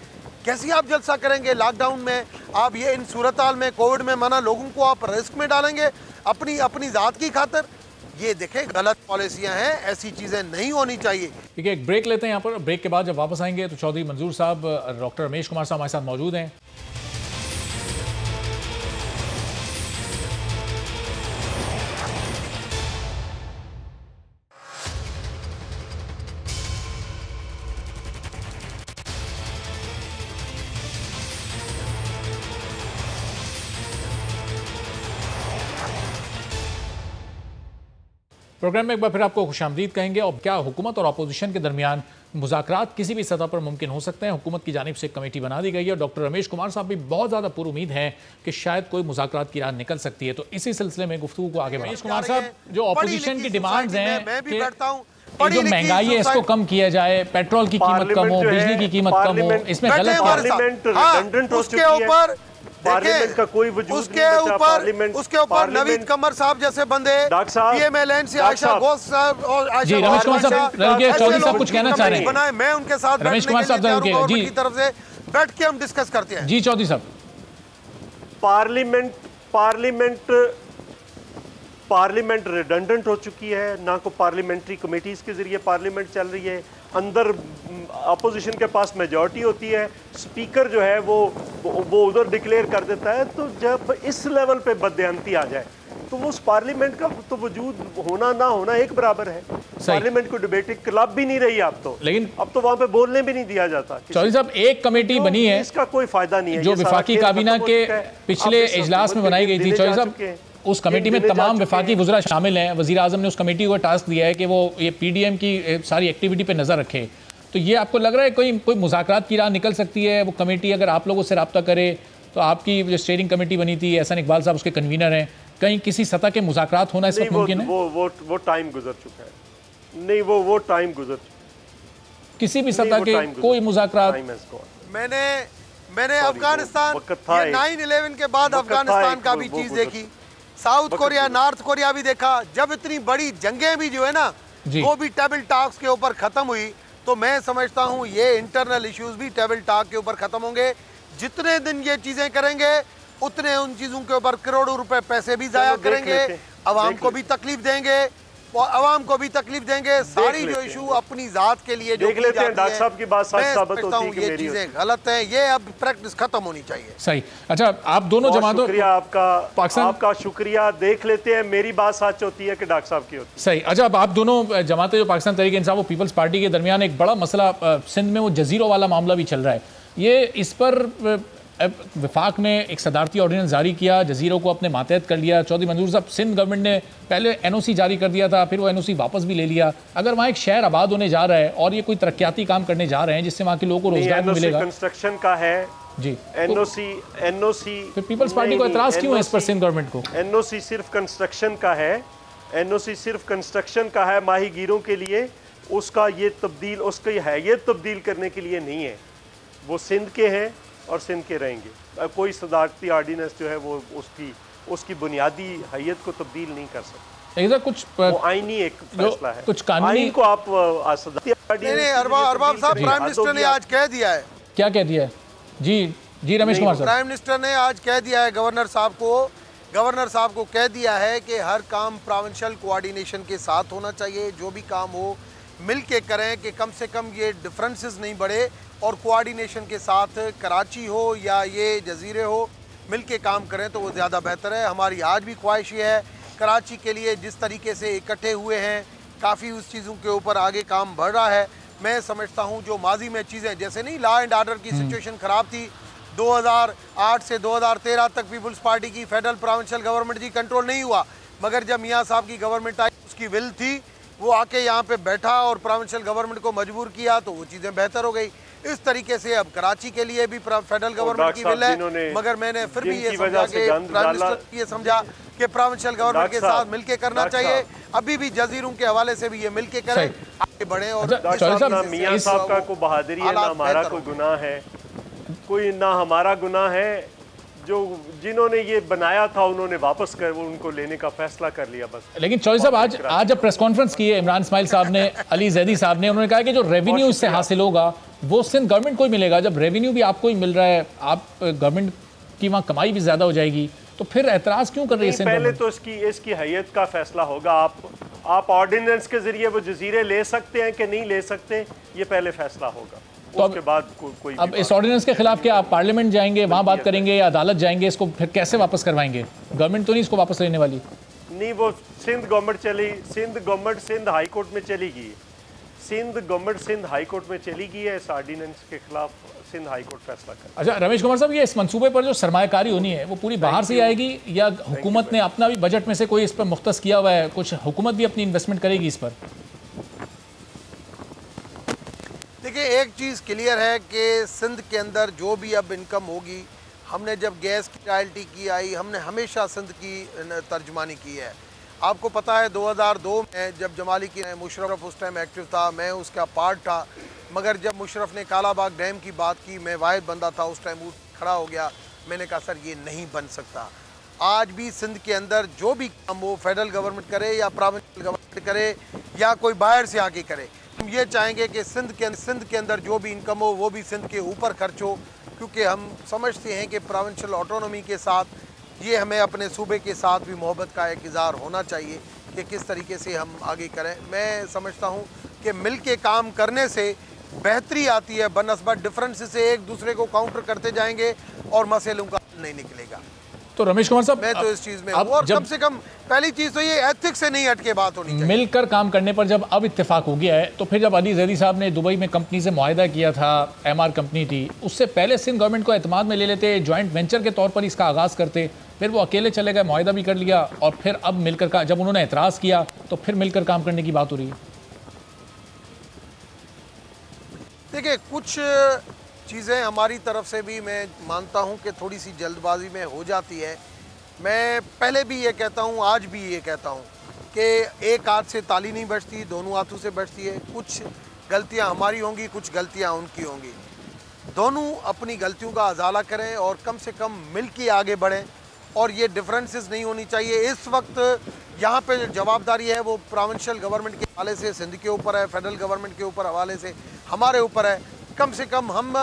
कैसे आप जलसा करेंगे लॉकडाउन में? आप ये इन सूरत हाल में कोविड में मना लोगों को आप रिस्क में डालेंगे अपनी ज़ात की खातिर। ये देखें गलत पॉलिसियां हैं, ऐसी चीज़ें नहीं होनी चाहिए। ठीक है, एक ब्रेक लेते हैं यहाँ पर। ब्रेक के बाद जब वापस आएंगे तो चौधरी मंजूर साहब, डॉक्टर रमेश कुमार साहब हमारे साथ मौजूद हैं। प्रोग्राम में एक बार फिर आपको खुशामदीद कहेंगे। और क्या हुकूमत और अपोजिशन के दरमियान मुज़ाकरात किसी भी सतह पर मुमकिन हो सकते हैं? हुकूमत की जानिब से एक कमेटी बना दी गई है और डॉक्टर रमेश कुमार साहब भी बहुत ज़्यादा पुरुमीद हैं कि शायद कोई मुज़ाकरात की राह निकल सकती है। तो इसी सिलसिले में गुफ्तगू को आगे रमेश कुमार साहब, जो अपोजिशन की डिमांड्स हैं कि जो महंगाई है इसको कम किया जाए, पेट्रोल की कीमत कम हो, बिजली की कीमत कम हो, इसमें गलत पार्लियामेंट का कोई वजूद उसके ऊपर नवीद कमर साहब जैसे बंदे, पीएमएलएन से आयशा घोष साहब और जी रमेश कुमार साहब, चौधरी साहब कुछ कहना चाह रहे हैं। मैं उनके साथ रमेश कुमार साहब जी की तरफ से बैठ के हम डिस्कस करते हैं। जी चौधरी साहब, पार्लियामेंट रिडंडेंट हो चुकी है, ना को पार्लियामेंट्री कमेटीज के जरिए पार्लियामेंट चल रही है, अंदर अपोजिशन के पास मेजॉरिटी होती है, स्पीकर जो है वो उधर डिक्लेयर कर देता है। तो जब इस लेवल पे बदयांती आ जाए तो वो उस पार्लियामेंट का तो वजूद होना ना होना एक बराबर है। पार्लियामेंट को डिबेटिंग क्लब भी नहीं रही अब तो, लेकिन अब तो वहां पे बोलने भी नहीं दिया जाता। चौधरी साहब, एक कमेटी बनी है, इसका कोई फायदा नहीं है, जो विफाकी काबीना के पिछले इजलास में बनाई गई थी। चौधरी साहब, उस कमेटी में तमाम वफाकी वज़रा शामिल हैं। वज़ीर आज़म ने उस कमेटी को टास्क दिया है कि वो ये पीडीएम की सारी एक्टिविटी पे नज़र रखे। तो ये आपको लग रहा है कोई मुज़ाकरात की राह निकल सकती है? वो कमेटी अगर आप लोगों से रब्ता करे तो आपकी जो स्टीयरिंग कमेटी बनी थी, एहसान इकबाल साहब उसके कन्वीनर हैं, कहीं किसी सतह के मुज़ाकरात होना इस वक्त मुमकिन है? वो टाइम गुजर चुका है। नहीं, वो टाइम गुजर चुका। किसी भी सतह के कोई मुज़ाकरात? मैंने अफगानिस्तान 9/11 के बाद अफगानिस्तान का भी चीज़ देखी, साउथ कोरिया, नॉर्थ कोरिया भी देखा। जब इतनी बड़ी जंगें भी जो है ना वो भी टेबल टॉक्स के ऊपर खत्म हुई, तो मैं समझता हूँ ये इंटरनल इश्यूज भी टेबल टॉक के ऊपर खत्म होंगे। जितने दिन ये चीजें करेंगे उतने उन चीजों के ऊपर करोड़ों रुपए पैसे भी जाया करेंगे, आवाम को भी तकलीफ देंगे, सारी जो इशू अपनी जात के लिए जो देख लेते हैं। डॉक्टर साहब की बात सच साबित होती है कि ये चीजें गलत हैं, ये अब प्रैक्टिस खत्म होनी चाहिए। सही। अच्छा, आप दोनों जमातों, शुक्रिया आपका शुक्रिया। देख लेते हैं, मेरी बात सच होती है कि डॉक्टर साहब की होती है। सही। अच्छा, अब आप दोनों जमातें जो पाकिस्तान तहरीक इंसाफ और पीपल्स पार्टी के दरमियान एक बड़ा मसला सिंध में वो जजीरों वाला मामला भी चल रहा है। ये इस पर वफाक ने एक सदारती ऑर्डिनेंस जारी किया, जजीरों को अपने मातहत कर लिया। चौधरी मंजूर साहब, सिंध गवर्नमेंट ने पहले एनओसी जारी कर दिया था, फिर वो एनओसी वापस भी ले लिया। अगर वहाँ एक शहर आबाद होने जा रहा है और ये कोई तरक्याती काम करने जा रहे हैं जिससे वहाँ के लोगों को रोजगार भी मिलेगा, कंस्ट्रक्शन का है जी, एनओसी फिर पीपल्स पार्टी को एतराज क्यों है इस पर सिंध गवर्नमेंट को? एनओसी सिर्फ कंस्ट्रक्शन का है, एनओसी सिर्फ कंस्ट्रक्शन का है माहीगीरों के लिए। उसका ये तब्दील करने के लिए नहीं है। वो सिंध के हैं और सिंध के रहेंगे। कोई सदारती ऑर्डिनेंस जो है वो उसकी बुनियादी हैयत को तब्दील नहीं कर सकता। कुछ आईनी एक फैसला है, कुछ कानूनी को आप अरबाब साहब, प्राइम मिनिस्टर ने आज कह दिया है। क्या कह दिया है? जी रमेश कुमार साहब, प्राइम मिनिस्टर ने आज कह दिया है गवर्नर साहब को कह दिया है कि हर काम प्रोविंशियल कोऑर्डिनेशन के साथ होना चाहिए। जो भी काम हो मिल के करें, कि कम से कम ये डिफरेंसेस नहीं बढ़े और कोऑर्डिनेशन के साथ कराची हो या ये जजीरे हो मिल के काम करें तो वो ज़्यादा बेहतर है। हमारी आज भी ख्वाहिश ये है, कराची के लिए जिस तरीके से इकट्ठे हुए हैं, काफ़ी उस चीज़ों के ऊपर आगे काम बढ़ रहा है। मैं समझता हूँ जो माजी में चीज़ें जैसे नहीं, लॉ एंड ऑर्डर की सिचुएशन ख़राब थी, 2008 से 2013 तक पीपल्स पार्टी की फेडरल प्रोविंशियल गवर्नमेंट की कंट्रोल नहीं हुआ, मगर जब मियाँ साहब की गवर्नमेंट आई, उसकी विल थी, वो आके यहाँ पे बैठा और प्रोविंशियल गवर्नमेंट को मजबूर किया तो वो चीज़ें बेहतर हो गई। इस तरीके से अब कराची के लिए भी फेडरल गवर्नमेंट की विल है, मगर मैंने फिर भी ये समझा कि प्राइम मिनिस्टर ये समझा कि प्रोविंशियल गवर्नमेंट के साथ मिलके करना चाहिए। अभी भी जजीरों के हवाले से भी ये मिलके करें, आगे बढ़े। और मियां साहब का कोई बहादुरी है, ना हमारा कोई गुनाह है, कोई ना हमारा गुनाह है। जिन्होंने ये बनाया था उन्होंने वापस कर वो उनको लेने का फैसला कर लिया बस। लेकिन चौधरी साहब आज जब प्रेस कॉन्फ्रेंस की है इमरान इस्माइल साहब ने, अली जैदी साहब ने, उन्होंने कहा कि जो रेवेन्यू इससे हासिल होगा वो सिंध गवर्नमेंट को ही मिलेगा। जब रेवेन्यू भी आपको ही मिल रहा है, आप गवर्नमेंट की वहाँ कमाई भी ज्यादा हो जाएगी, तो फिर एतराज क्यों कर रही है? पहले तो इसकी हैयत का फैसला होगा। आप ऑर्डिनेंस के जरिए वो जजीरे ले सकते हैं कि नहीं ले सकते, ये पहले फैसला होगा। तो उसके बाद कोई अब इस ऑर्डिनेंस के खिलाफ क्या आप पार्लियामेंट जाएंगे, वहां बात करेंगे या अदालत जाएंगे? इसको फिर कैसे वापस करवाएंगे? गवर्नमेंट तो नहीं इसको वापस लेने वाली। नहीं, वो Sindh government Sindh high court में चली गई। Sindh government Sindh high court में चली गई है। इस ऑर्डिनेंस के खिलाफ सिंध हाई कोर्ट फैसला कर। अच्छा रमेश कुमार साहब, ये इस मंसूबे पर जो सरमायाकारी होनी है वो पूरी बाहर से आएगी या हुकूमत ने अपना भी बजट में से कोई इस पर मुख्तस किया हुआ है? कुछ हुकूमत भी अपनी इन्वेस्टमेंट करेगी इस पर? देखिए, एक चीज़ क्लियर है कि सिंध के अंदर जो भी अब इनकम होगी, हमने जब गैस की रॉयल्टी की आई, हमने हमेशा सिंध की तर्जमानी की है। आपको पता है 2002 में जब जमाली की मुशर्रफ उस टाइम एक्टिव था, मैं उसका पार्ट था, मगर जब मुशर्रफ ने कालाबाग डैम की बात की, मैं वाहिद बंदा था उस टाइम, खड़ा हो गया। मैंने कहा सर ये नहीं बन सकता। आज भी सिंध के अंदर जो भी काम वो फेडरल गवर्नमेंट करे या प्रोविंशियल गवर्नमेंट करे या कोई बाहर से आके करे, हम ये चाहेंगे कि सिंध के अंदर जो भी इनकम हो वो भी सिंध के ऊपर खर्च हो, क्योंकि हम समझते हैं कि प्रोविंशियल ऑटोनॉमी के साथ ये हमें अपने सूबे के साथ भी मोहब्बत का एक इज़हार होना चाहिए कि किस तरीके से हम आगे करें। मैं समझता हूँ कि मिल के काम करने से बेहतरी आती है, बनस्बत डिफरेंस से एक दूसरे को काउंटर करते जाएंगे और मसलों का नहीं निकलेगा। तो रमेश कुमार साहब, मैं तो इस चीज़ में हूँ, और कम से कम पहली चीज़ तो ये एथिक्स से नहीं हटके बात होनी चाहिए। मिलकर काम करने पर जब अब इत्तेफाक हो गया है, तो फिर जब अली जैदी साहब ने दुबई में कंपनी से मुआहदा किया था, एमआर कंपनी थी, उससे पहले सिंध गवर्नमेंट को एतमाद में ले लेते, जॉइंट वेंचर के तौर पर इसका आगाज़ करते, फिर वो अकेले चले गए, मुआहदा भी कर लिया, और फिर अब मिलकर जब उन्होंने एतराज़ किया तो फिर मिलकर काम करने की बात हो रही है। देखिए, कुछ चीज़ें हमारी तरफ से भी मैं मानता हूं कि थोड़ी सी जल्दबाजी में हो जाती है। मैं पहले भी ये कहता हूं, आज भी ये कहता हूं कि एक हाथ से ताली नहीं बजती, दोनों हाथों से बजती है। कुछ गलतियां हमारी होंगी, कुछ गलतियां उनकी होंगी। दोनों अपनी गलतियों का अजाला करें और कम से कम मिल के आगे बढ़ें, और ये डिफरेंसेस नहीं होनी चाहिए। इस वक्त यहाँ पे जवाबदारी है वो प्रोविंशियल गवर्नमेंट के हवाले से सिंध के ऊपर है, फेडरल गवर्नमेंट के ऊपर हवाले से हमारे ऊपर है। कम से कम हम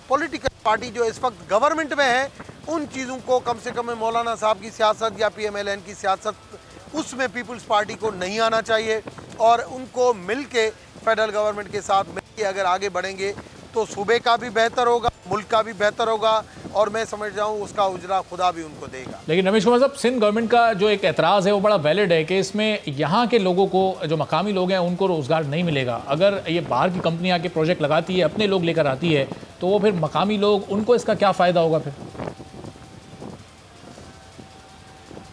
पॉलिटिकल पार्टी जो इस वक्त गवर्नमेंट में है, उन चीज़ों को कम से कम मौलाना साहब की सियासत या PMLN की सियासत, उसमें पीपल्स पार्टी को नहीं आना चाहिए, और उनको मिल के फेडरल गवर्नमेंट के साथ मिल के अगर आगे बढ़ेंगे तो सूबे का भी बेहतर होगा, मुल्क का भी बेहतर होगा, और मैं समझ जाऊँ उसका उजरा खुदा भी उनको देगा। लेकिन रमेश कुमार साहब, सिंध गवर्नमेंट का जो एक एतराज़ है वो बड़ा वैलिड है कि इसमें यहाँ के लोगों को, जो मकामी लोग हैं, उनको रोज़गार नहीं मिलेगा। अगर ये बाहर की कंपनी आके प्रोजेक्ट लगाती है, अपने लोग लेकर आती है, तो वो फिर मकामी लोग, उनको इसका क्या फ़ायदा होगा? फिर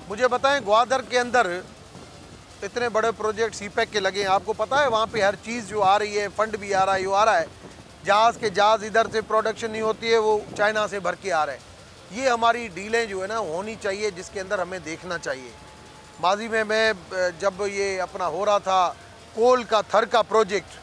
मुझे बताएं, ग्वादर के अंदर इतने बड़े प्रोजेक्ट सीपैक के लगे हैं, आपको पता है वहाँ पे हर चीज़ जो आ रही है, फंड भी आ रहा है, यो आ रहा है, जहाज़ इधर से प्रोडक्शन नहीं होती है, वो चाइना से भर के आ रहे हैं। ये हमारी डीलें जो है ना होनी चाहिए, जिसके अंदर हमें देखना चाहिए। माजी में मैं जब ये अपना हो रहा था कोल का थर का प्रोजेक्ट,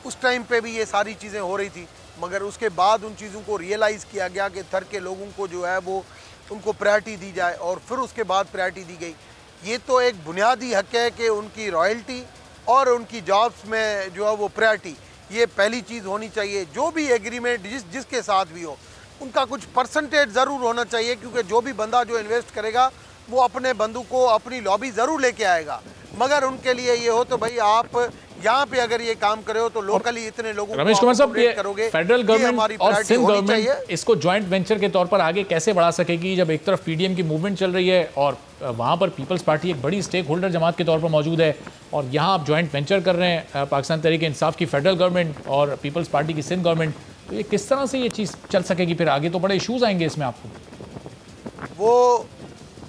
उस टाइम पे भी ये सारी चीज़ें हो रही थी, मगर उसके बाद उन चीज़ों को रियलाइज़ किया गया कि थर के लोगों को जो है वो उनको प्रायोरिटी दी जाए, और फिर उसके बाद प्रायोरिटी दी गई। ये तो एक बुनियादी हक है कि उनकी रॉयल्टी और उनकी जॉब्स में जो है वो प्रायोरिटी, ये पहली चीज़ होनी चाहिए। जो भी एग्रीमेंट जिसके साथ भी हो, उनका कुछ परसेंटेज ज़रूर होना चाहिए, क्योंकि जो भी बंदा जो इन्वेस्ट करेगा वो अपने बंदू को अपनी लॉबी ज़रूर लेके आएगा, मगर उनके लिए ये हो तो भाई आप यहाँ पे अगर ये काम करे हो तो लोकली इतने लोगों रमेश कुमार साहब, करोगे। फेडरल गवर्नमेंट और सिंध गवर्नमेंट इसको जॉइंट वेंचर के तौर पर आगे कैसे बढ़ा सकेगी, जब एक तरफ PDM की मूवमेंट चल रही है और वहाँ पर पीपल्स पार्टी एक बड़ी स्टेक होल्डर जमात के तौर पर मौजूद है, और यहाँ आप जॉइंट वेंचर कर रहे हैं पाकिस्तान तहरीक इंसाफ की फेडरल गवर्नमेंट और पीपल्स पार्टी की सिंध गवर्नमेंट, तो ये किस तरह से ये चीज़ चल सकेगी? फिर आगे तो बड़े इशूज़ आएंगे इसमें आपको।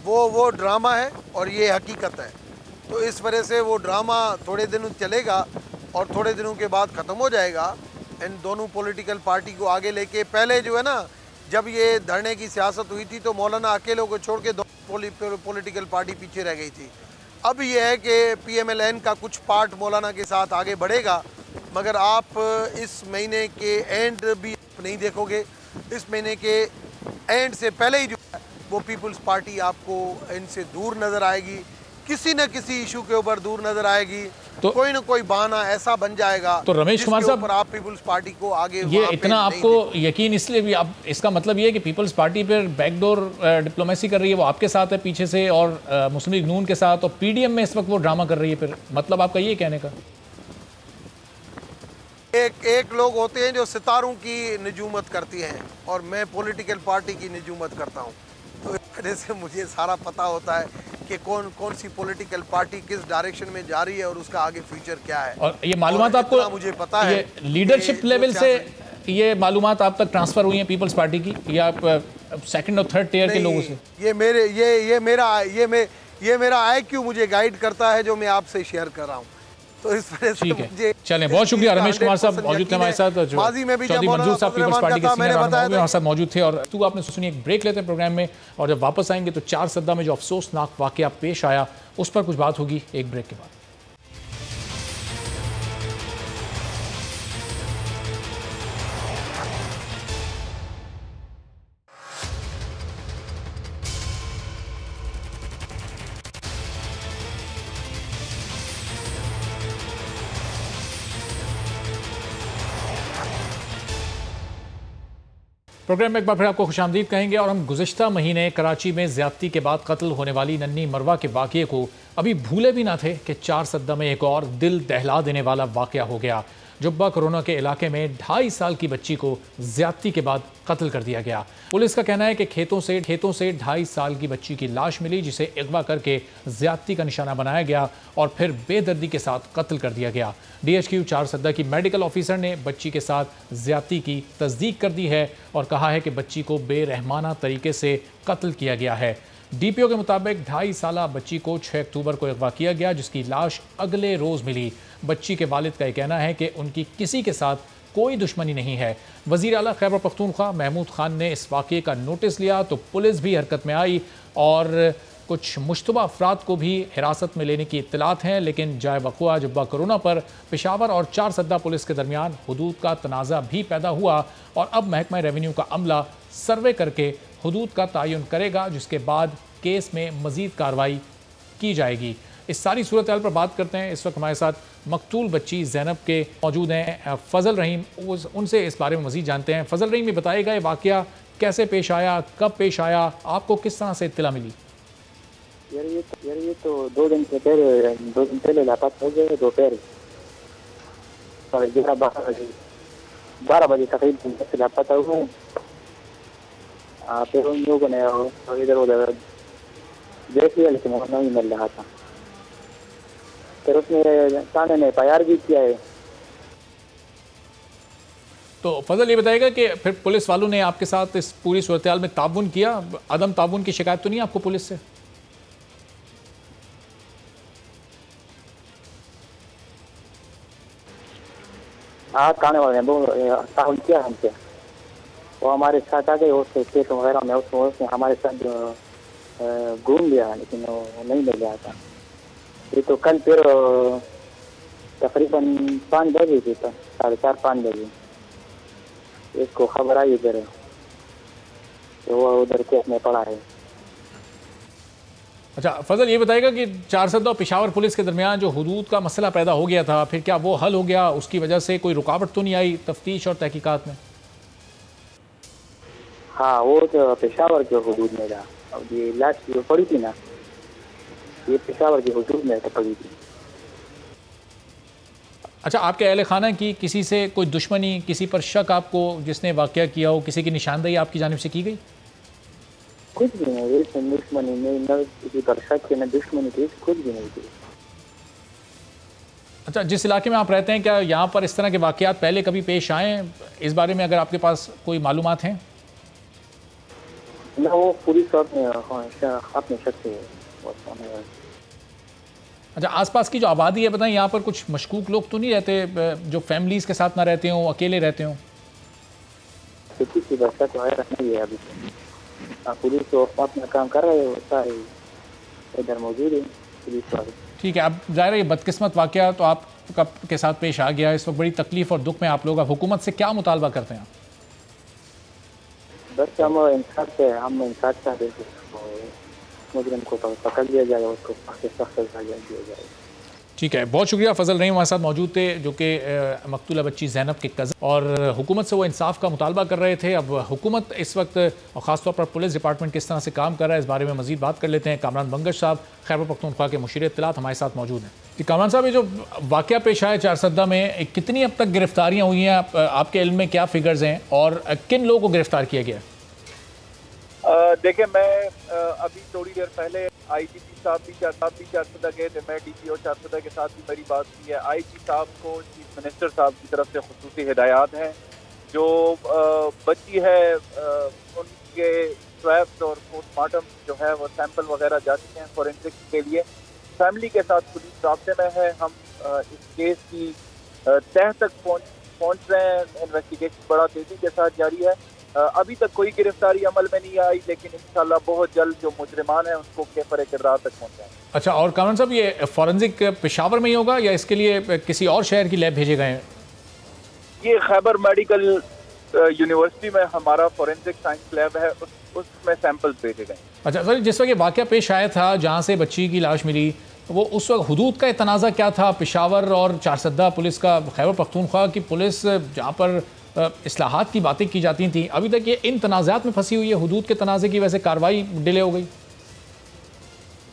वो ड्रामा है और ये हकीकत है, तो इस वजह से वो ड्रामा थोड़े दिनों चलेगा और थोड़े दिनों के बाद ख़त्म हो जाएगा। इन दोनों पॉलिटिकल पार्टी को आगे लेके, पहले जो है ना, जब ये धरने की सियासत हुई थी तो मौलाना अकेलों को छोड़ के दो पॉलिटिकल पार्टी पीछे रह गई थी। अब ये है कि PMLN का कुछ पार्ट मौलाना के साथ आगे बढ़ेगा, मगर आप इस महीने के एंड भी नहीं देखोगे। इस महीने के एंड से पहले ही जो वो पीपल्स पार्टी आपको इनसे दूर नज़र आएगी, किसी न किसी इशू के ऊपर दूर नजर आएगी, तो कोई ना कोई बहाना ऐसा बन जाएगा। तो रमेश कुमार साहब, आप पीपल्स पार्टी को आगे ये इतना आपको यकीन इसलिए भी, अब इसका मतलब ये है कि पीपल्स पार्टी पर बैकडोर डिप्लोमेसी कर रही है, वो आपके साथ है पीछे से, और मुस्लिम लीग नून के साथ, और पीडीएम में इस वक्त वो ड्रामा कर रही है, फिर मतलब आपका ये कहने का? एक लोग होते हैं जो सितारों की निजूमत करती हैं और मैं पॉलिटिकल पार्टी की निजूमत करता हूँ, तो इस वजह से मुझे सारा पता होता है कि कौन सी पॉलिटिकल पार्टी किस डायरेक्शन में जा रही है और उसका आगे फ्यूचर क्या है। और ये मालूमात आपको मुझे पता है, लीडरशिप लेवल से ये मालूमात आप तक ट्रांसफर हुई हैं पीपल्स पार्टी की, या सेकंड और थर्ड टियर के लोगों से? ये मेरा IQ मुझे गाइड करता है, जो मैं आपसे शेयर कर रहा हूँ। तो इस वजह से मुझे चलें, बहुत शुक्रिया रमेश कुमार साहब मौजूद थे हमारे साथ, चौधरी मंजूर साहब पीपल्स पार्टी के सीनियर हमारे साथ मौजूद थे। और तू आपने सुनी, एक ब्रेक लेते हैं प्रोग्राम में, और जब वापस आएंगे तो 4 सद्दा में जो अफसोसनाक वाकया पेश आया उस पर कुछ बात होगी एक ब्रेक के बाद। प्रोग्राम में एक बार फिर आपको खुशामदीद कहेंगे, और हम गुज़िश्ता महीने कराची में ज़्यादती के बाद कत्ल होने वाली नन्ही मरवा के वाक़ये को अभी भूले भी ना थे कि 4 सद्दा में एक और दिल दहला देने वाला वाक़या हो गया। जुब्बा कोरोना के इलाके में 2.5 साल की बच्ची को ज़्यादती के बाद कत्ल कर दिया गया। पुलिस का कहना है कि खेतों से 2.5 साल की बच्ची की लाश मिली, जिसे अगवा करके ज़्यादती का निशाना बनाया गया और फिर बेदर्दी के साथ कत्ल कर दिया गया। DHQ 4 सद्दा की मेडिकल ऑफिसर ने बच्ची के साथ ज़्यादती की तस्दीक कर दी है और कहा है कि बच्ची को बेरहमाना तरीके से कत्ल किया गया है। DPO के मुताबिक 2.5 साला बच्ची को 6 अक्टूबर को अगवा किया गया, जिसकी लाश अगले रोज़ मिली। बच्ची के वालिद का यह कहना है कि उनकी किसी के साथ कोई दुश्मनी नहीं है। वज़ीर आला खैबर पख्तूनख्वा महमूद खान ने इस वाक़ये का नोटिस लिया तो पुलिस भी हरकत में आई और कुछ मुश्तबा अफराद को भी हिरासत में लेने की इत्तलात हैं। लेकिन जाए वक़ुआ जुब्बा कोरोना पर पेशावर और 4 सद्दा पुलिस के दरमियान हुदूद का तनाज़ा भी पैदा हुआ और अब महकमा रेवेन्यू का अमला सर्वे करके हुदूद का तयन करेगा, जिसके बाद केस में मज़ीद कार्रवाई की जाएगी। इस सारी सूरत हाल पर बात करते हैं। इस वक्त हमारे साथ मकतूल बच्ची ज़ैनब के मौजूद हैं फ़ज़ल रहीम, उनसे इस बारे में मज़ीद जानते हैं। फ़ज़ल रहीम, ये बताएगा ये वाक़या कैसे पेश आया, कब पेश आया, आपको किस तरह से इत्तला मिली? यार ये तो 2 दिन पहले लापता हो गए, दोपहर 12 बजे तकरीबन लापता हुए। फिर उन लोगों ने इधर उधर देख लिया, लेकिन वो नहीं मिल रहा था। फिर उसने थाने ने FIR भी किया है। तो फजल ये बताएगा कि फिर पुलिस वालों ने आपके साथ इस पूरी सूरत हाल में ताउन किया? अदम ताउन की शिकायत तो नहीं आपको पुलिस से? हाँ, थाने वाले ने ताउन किया हमसे। वो हमारे साथ आ गए, उसके केस वगैरह में उसने हमारे साथ घूम लिया, लेकिन वो नहीं मिल रहा था। ये तो कल फिर तकरीबन 5 बजे थी, 4:30-5 बजे इसको खबर आई इधर, तो वो उधर केस में पड़ा है। अच्छा फजल, ये बताएगा कि 4 सद्दा और पेशावर पुलिस के दरमियान जो हुदूद का मसला पैदा हो गया था, फिर क्या वो हल हो गया? उसकी वजह से कोई रुकावट तो नहीं आई तफ्तीश और तहकीकात में? हाँ, वो तो पेशावर के हुदूद में था। अब ये लाश जो पड़ी थी ना, ये पेशावर के हुदूद में पड़ी थी। अच्छा, आपके अहले खाना की किसी से कोई दुश्मनी, किसी पर शक आपको जिसने वाक़या किया हो, किसी की निशानदेही आपकी जानिब से की गई? कुछ भी नहीं, दुश्मनी नहीं, न किसी पर शक है, न दुश्मनी थी, कुछ भी नहीं थी। अच्छा, जिस इलाके में आप रहते हैं, क्या यहाँ पर इस तरह के वाक़यात पहले कभी पेश आए? इस बारे में अगर आपके पास कोई मालूमात हैं? ना, वो पुलिस अपने शक से। अच्छा, आसपास की जो आबादी है बताएं, यहाँ पर कुछ मशकूक लोग तो नहीं रहते जो फैमिलीज़ के साथ ना रहते हों, अकेले रहते हों? किसी बच्चा तो नहीं है अभी। पुलिस तो अपना काम कर रहे हो, सारे इधर मौजूद है पुलिस वाले। ठीक है, अब ज़ाहिर है ये बदकिस्मत वाक़या तो आपके साथ पेश आ गया, इस वक्त बड़ी तकलीफ़ और दुख में आप लोग हुकूमत से क्या मुतालबा करते हैं? बस हम इंसाफ चाहते हैं। उस मुजरिम को पकड़ लिया जाए, उसको सख्त सजा दिया जाए। ठीक है, बहुत शुक्रिया। फजल रहीम हमारे साथ मौजूद थे, जो कि मकतूला बच्ची ज़ैनब के कज़न, और हुकूमत से वो इंसाफ का मुतालबा कर रहे थे। अब हुकूमत इस वक्त और ख़ासतौर पर पुलिस डिपार्टमेंट किस तरह से काम कर रहा है, इस बारे में मज़ीद बात कर लेते हैं। कामरान बंगश साहब खैबर पख्तूनख्वा के मुशीर इत्तलात हमारे साथ मौजूद हैं। जी कामरान साहब, ये जो वाक़या पेश आया चारसद्दा में, कितनी अब तक गिरफ्तारियाँ हुई हैं, आपके इल्म में क्या फ़िगर्स हैं, और किन लोगों को गिरफ्तार किया गया? देखिए, मैं अभी थोड़ी देर पहले IGP साहब भी चारसद्दा गए थे, मैं DPO चारसद्दा के साथ भी मेरी बात की है। IG साहब को चीफ मिनिस्टर साहब की तरफ से खुसूसी हिदायत हैं। जो बच्ची है उनके स्वैब्स और पोस्टमार्टम जो है वो सैंपल वगैरह जाती हैं फॉरेंसिक्स के लिए। फैमिली के साथ पुलिस राब्ते में है। हम इस केस की तह तक पहुँच रहे हैं। इन्वेस्टिगेशन बड़ा तेज़ी के साथ जारी है। अभी तक कोई गिरफ्तारी अमल में नहीं आई, लेकिन इंशाल्लाह बहुत जल्द जो मुजरिमान हैं उनको केफर किरदार तक पहुंचाएंगे। अच्छा, और कामरान साहब, ये फॉरेंसिक पेशावर में ही होगा या इसके लिए किसी और शहर की लैब भेजे गए हैं? ये खैबर मेडिकल यूनिवर्सिटी में हमारा फॉरेंसिक साइंस लैब है, उसमें सैंपल्स भेजे गए। अच्छा सर, जिस वक्त ये वाक़या पेश आया था जहाँ से बच्ची की लाश मिली, वो उस वक्त हुदूद का तनाज़ा क्या था? पेशावर और चारसद्दा पुलिस का, खैबर पख्तूनख्वा की पुलिस जहाँ पर इस्लाहात की बातें की जाती थी, अभी तक ये इन तनाज़ात में फंसी हुई है। हुदूद के तनाज़े की वजह से कार्रवाई डिले हो गई।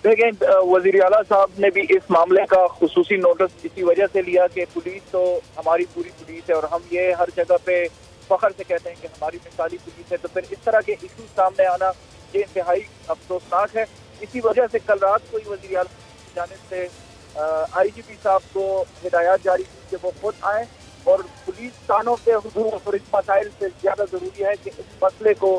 देखें, वज़ीर आला साहब ने भी इस मामले का खुसूसी नोटिस इसी वजह से लिया कि पुलिस तो हमारी पूरी पुलिस है और हम ये हर जगह पे फख्र से कहते हैं कि हमारी मिसाली पुलिस है, तो फिर इस तरह के इशू सामने आना ये इंतहाई अफसोसनाक है। इसी वजह से कल रात को ही वज़ीर आला की जानिब से IGP साहब को हिदायत जारी की कि वो खुद आए और पुलिस थानों के हुदूद और इस मसाइल से ज़्यादा ज़रूरी है कि इस मसले को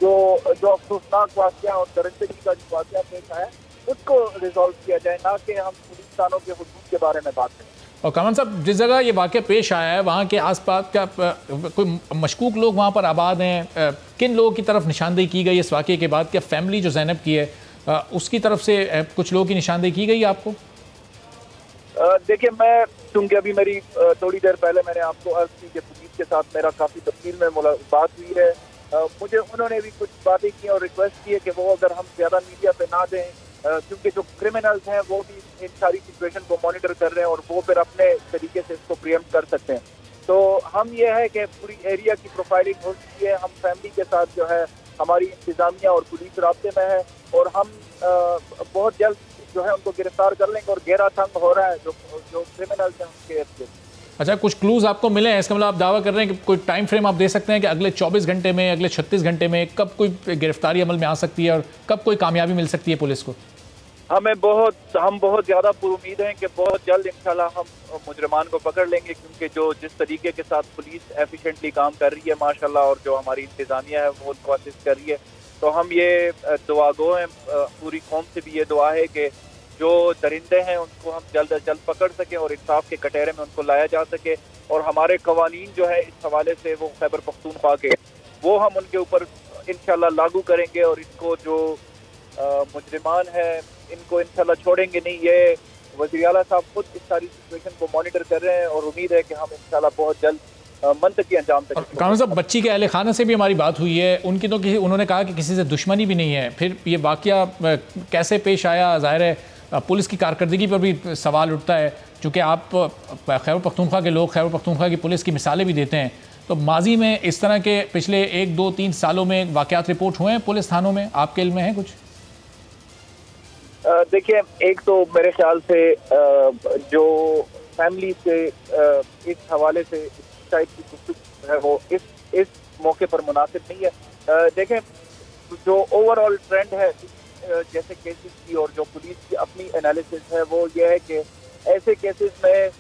जो अफसोसनाक वाक़या और दरिंदगी का जो वाक़या पेश आया उसको रिजॉल्व किया जाए, ना कि हम पुलिस थानों के हुदूद के बारे में बात करें। और कामरान साहब, जिस जगह ये वाक़या पेश आया है वहाँ के आसपास का कोई मशकूक लोग वहाँ पर आबाद हैं? किन लोगों की तरफ निशानदेही की गई इस वाक़े के बाद? क्या फैमिली जो ज़ैनब की है उसकी तरफ से कुछ लोगों की निशानदेही की गई आपको? देखिए, मैं चूँकि अभी मेरी थोड़ी देर पहले मैंने आपको अर्ज की कि पुलिस के साथ मेरा काफ़ी तफसील में बात हुई है। मुझे उन्होंने भी कुछ बातें की और रिक्वेस्ट की है कि वो अगर हम ज़्यादा मीडिया पे ना दें, क्योंकि जो क्रिमिनल्स हैं वो भी इन सारी सिचुएशन को मॉनिटर कर रहे हैं और वो फिर अपने तरीके से इसको प्रिएम्प्ट कर सकते हैं। तो हम ये है कि पूरी एरिया की प्रोफाइलिंग हो चुकी है। हम फैमिली के साथ जो है हमारी इंतजामिया और पुलिस राब्ते में है और हम बहुत जल्द जो है उनको गिरफ्तार कर लेंगे और गहरा तंग हो रहा है जो क्रिमिनल्स हैं उनके। अच्छा, कुछ क्लूज आपको मिले हैं? इसका मतलब आप दावा कर रहे हैं कि कोई टाइम फ्रेम आप दे सकते हैं कि अगले 24 घंटे में, अगले 36 घंटे में कब कोई गिरफ्तारी अमल में आ सकती है और कब कोई कामयाबी मिल सकती है पुलिस को? हम बहुत ज़्यादा पुरुमीद हैं कि बहुत जल्द इंशाल्लाह हम मुजरिमान को पकड़ लेंगे, क्योंकि जो जिस तरीके के साथ पुलिस एफिशिएंटली काम कर रही है माशाल्लाह, और जो हमारी इंतजामिया है वो उनको असिस्ट कर रही है, तो हम ये दुआ गो हैं, पूरी कौम से भी ये दुआ है कि जो दरिंदे हैं उनको हम जल्द अज जल्द पकड़ सकें और इंसाफ के कटहरे में उनको लाया जा सके। और हमारे कवानीन जो है इस हवाले से वो खैबर पख्तूनख्वा के, वो हम उनके ऊपर इंशाल्लाह लागू करेंगे और इनको जो मुजरिमान है इनको इंशाल्लाह छोड़ेंगे नहीं। ये वज़ीर आला साहब खुद इस सारी सिचुएशन को मॉनिटर कर रहे हैं और उम्मीद है कि हम इंशाल्लाह बहुत जल्द मंतकी अंजाम तक। कामरान साहब, बच्ची के अहले खाना से भी हमारी बात हुई है, उनकी तो उन्होंने कहा कि किसी से दुश्मनी भी नहीं है। फिर ये वाक़या कैसे पेश आया? ज़ाहिर है पुलिस की कारकर्दगी पर भी सवाल उठता है, चूँकि आप खैबर पख्तूनख्वा के लोग खैबर पख्तूनख्वा की पुलिस की मिसालें भी देते हैं, तो माजी में इस तरह के पिछले 1, 2, 3 सालों में वाक़यात रिपोर्ट हुए हैं पुलिस थानों में? आपके इल्म में है कुछ? देखिए, एक तो मेरे ख्याल से जो फैमिली से इस हवाले से इस टाइप की गुफ्तगू है वो इस मौके पर मुनासिब नहीं है। देखें, जो ओवरऑल ट्रेंड है जैसे केसेस की और जो पुलिस की अपनी एनालिसिस है वो ये है कि ऐसे केसेस में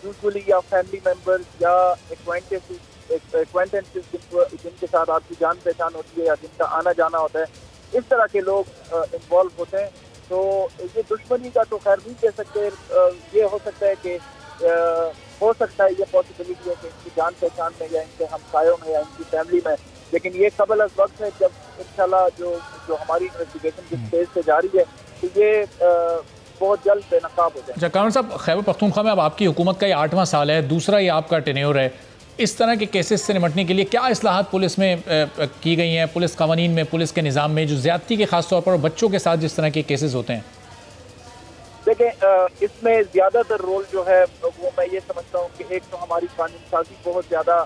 यूजुअली या फैमिली मेम्बर्स या एक्वेंटेंसेस जिनके साथ आपकी जान पहचान होती है या जिनका आना जाना होता है, इस तरह के लोग इन्वॉल्व होते हैं। तो ये दुश्मनी का तो खैर नहीं कह सकते। ये हो सकता है कि हो सकता है ये पॉसिबिलिटी है कि इनकी जान पहचान में या इनके हमसायों में या इनकी फैमिली में, लेकिन ये कबल अज़ वक्त है जब इंशाल्लाह जो हमारी इन्वेस्टिगेशन जिस स्टेज से जारी है तो ये बहुत जल्द बेनकाब हो जाए। अच्छा कामरान साहब, खैबर पख्तूनख्वा में अब आपकी हुकूमत का ये 8वां साल है, दूसरा ये आपका टेन्योर है, इस तरह के केसेस से निपटने के लिए क्या इस्लाहात पुलिस में की गई हैं, पुलिस कानून में, पुलिस के निज़ाम में, जो ज़्यादती के खास तौर पर बच्चों के साथ जिस तरह के केसेस होते हैं? देखें, इसमें ज़्यादातर रोल जो है वो मैं ये समझता हूँ कि एक तो हमारी कानून साजी बहुत ज़्यादा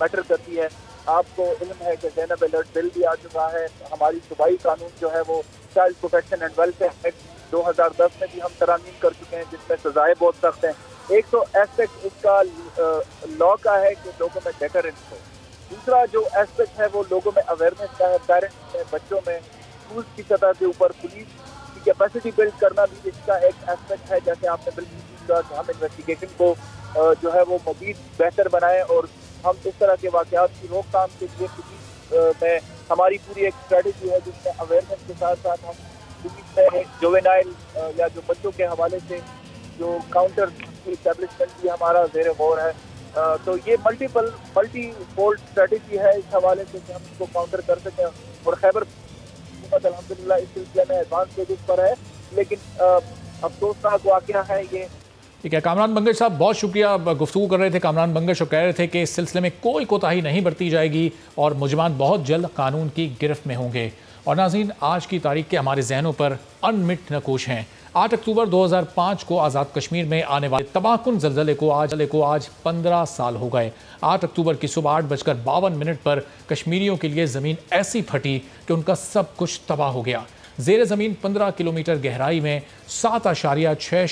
मैटर करती है। आपको इल्म है कि ज़ैनब अलर्ट बिल भी आ चुका है। हमारी सूबाई कानून जो है वो child protection and welfare act 2010 में भी हम तरमीम कर चुके हैं, जिसमें सजाएं बहुत सख्त हैं। एक तो एस्पेक्ट इसका लॉ का है कि लोगों में डेटरेंस हो। दूसरा जो एस्पेक्ट है वो लोगों में अवेयरनेस का है, पेरेंट्स में, बच्चों में, स्कूल की सतह के ऊपर पुलिस की कैपेसिटी बिल्ड करना भी इसका एक एस्पेक्ट है। जैसे आपने बिल्कुल कहा कि हम इन्वेस्टिगेशन को जो है वो मज़ीद बेहतर बनाएं और हम इस तरह के वाक़यात की रोकथाम के लिए पुलिस में हमारी पूरी एक स्ट्रेटजी है, जिसमें अवेयरनेस के साथ साथ हम पुलिस में जुवेनाइल या जो बच्चों के हवाले से जो काउंटर इस्टेब्लिशमेंट भी हमारा ज़ेर गौर है। तो ये मल्टी फोल्ड स्ट्रेटजी है इस हवाले से कि हम इसको काउंटर कर सकें। और खैबर हुकूमत अल्हम्दुलिल्लाह इस सिलसिले में एडवांस स्टेज पर है, लेकिन अफसोसनाक वाक़या है ये। ठीक है, कामरान बंगश साहब बहुत शुक्रिया। गुफ्तगू कर रहे थे कामरान बंगश और कह रहे थे कि इस सिलसिले में कोई कोताही नहीं बरती जाएगी और मुजरिमान बहुत जल्द कानून की गिरफ्त में होंगे। और नाज़रीन, आज की तारीख के हमारे जहनों पर अनमिट नकोश हैं। 8 अक्टूबर 2005 को आज़ाद कश्मीर में आने वाले तबाहकुन ज़लज़ले को आज 15 साल हो गए। 8 अक्टूबर की सुबह 8:52 पर कश्मीरियों के लिए ज़मीन ऐसी फटी कि उनका सब कुछ तबाह हो गया। ज़ेर ज़मीन 15 किलोमीटर गहराई में 7.6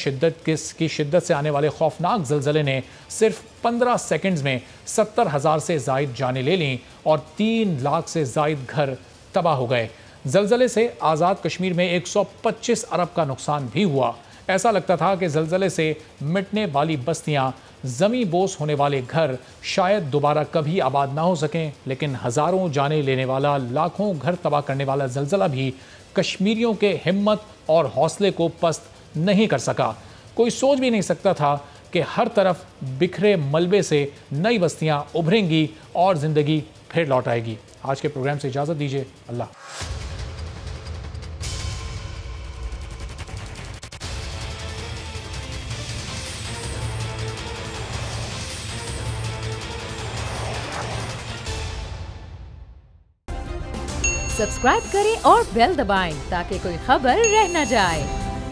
शिद्दत से आने वाले खौफनाक ज़लज़ले ने सिर्फ 15 सेकंड्स में 70,000 से ज़ायद जानें ले लीं और 3 लाख से ज़ायद घर तबाह हो गए। ज़लज़ले से आज़ाद कश्मीर में 125 अरब का नुकसान भी हुआ। ऐसा लगता था कि ज़लज़ले से मिटने वाली बस्तियां, ज़मीं बोस होने वाले घर शायद दोबारा कभी आबाद ना हो सकें, लेकिन हज़ारों जाने लेने वाला, लाखों घर तबाह करने वाला ज़लज़ला भी कश्मीरियों के हिम्मत और हौसले को पस्त नहीं कर सका। कोई सोच भी नहीं सकता था कि हर तरफ बिखरे मलबे से नई बस्तियां उभरेंगी और ज़िंदगी फिर लौट आएगी। आज के प्रोग्राम से इजाज़त दीजिए। अल्लाह। सब्सक्राइब करें और बेल दबाएं ताकि कोई खबर रह न जाए।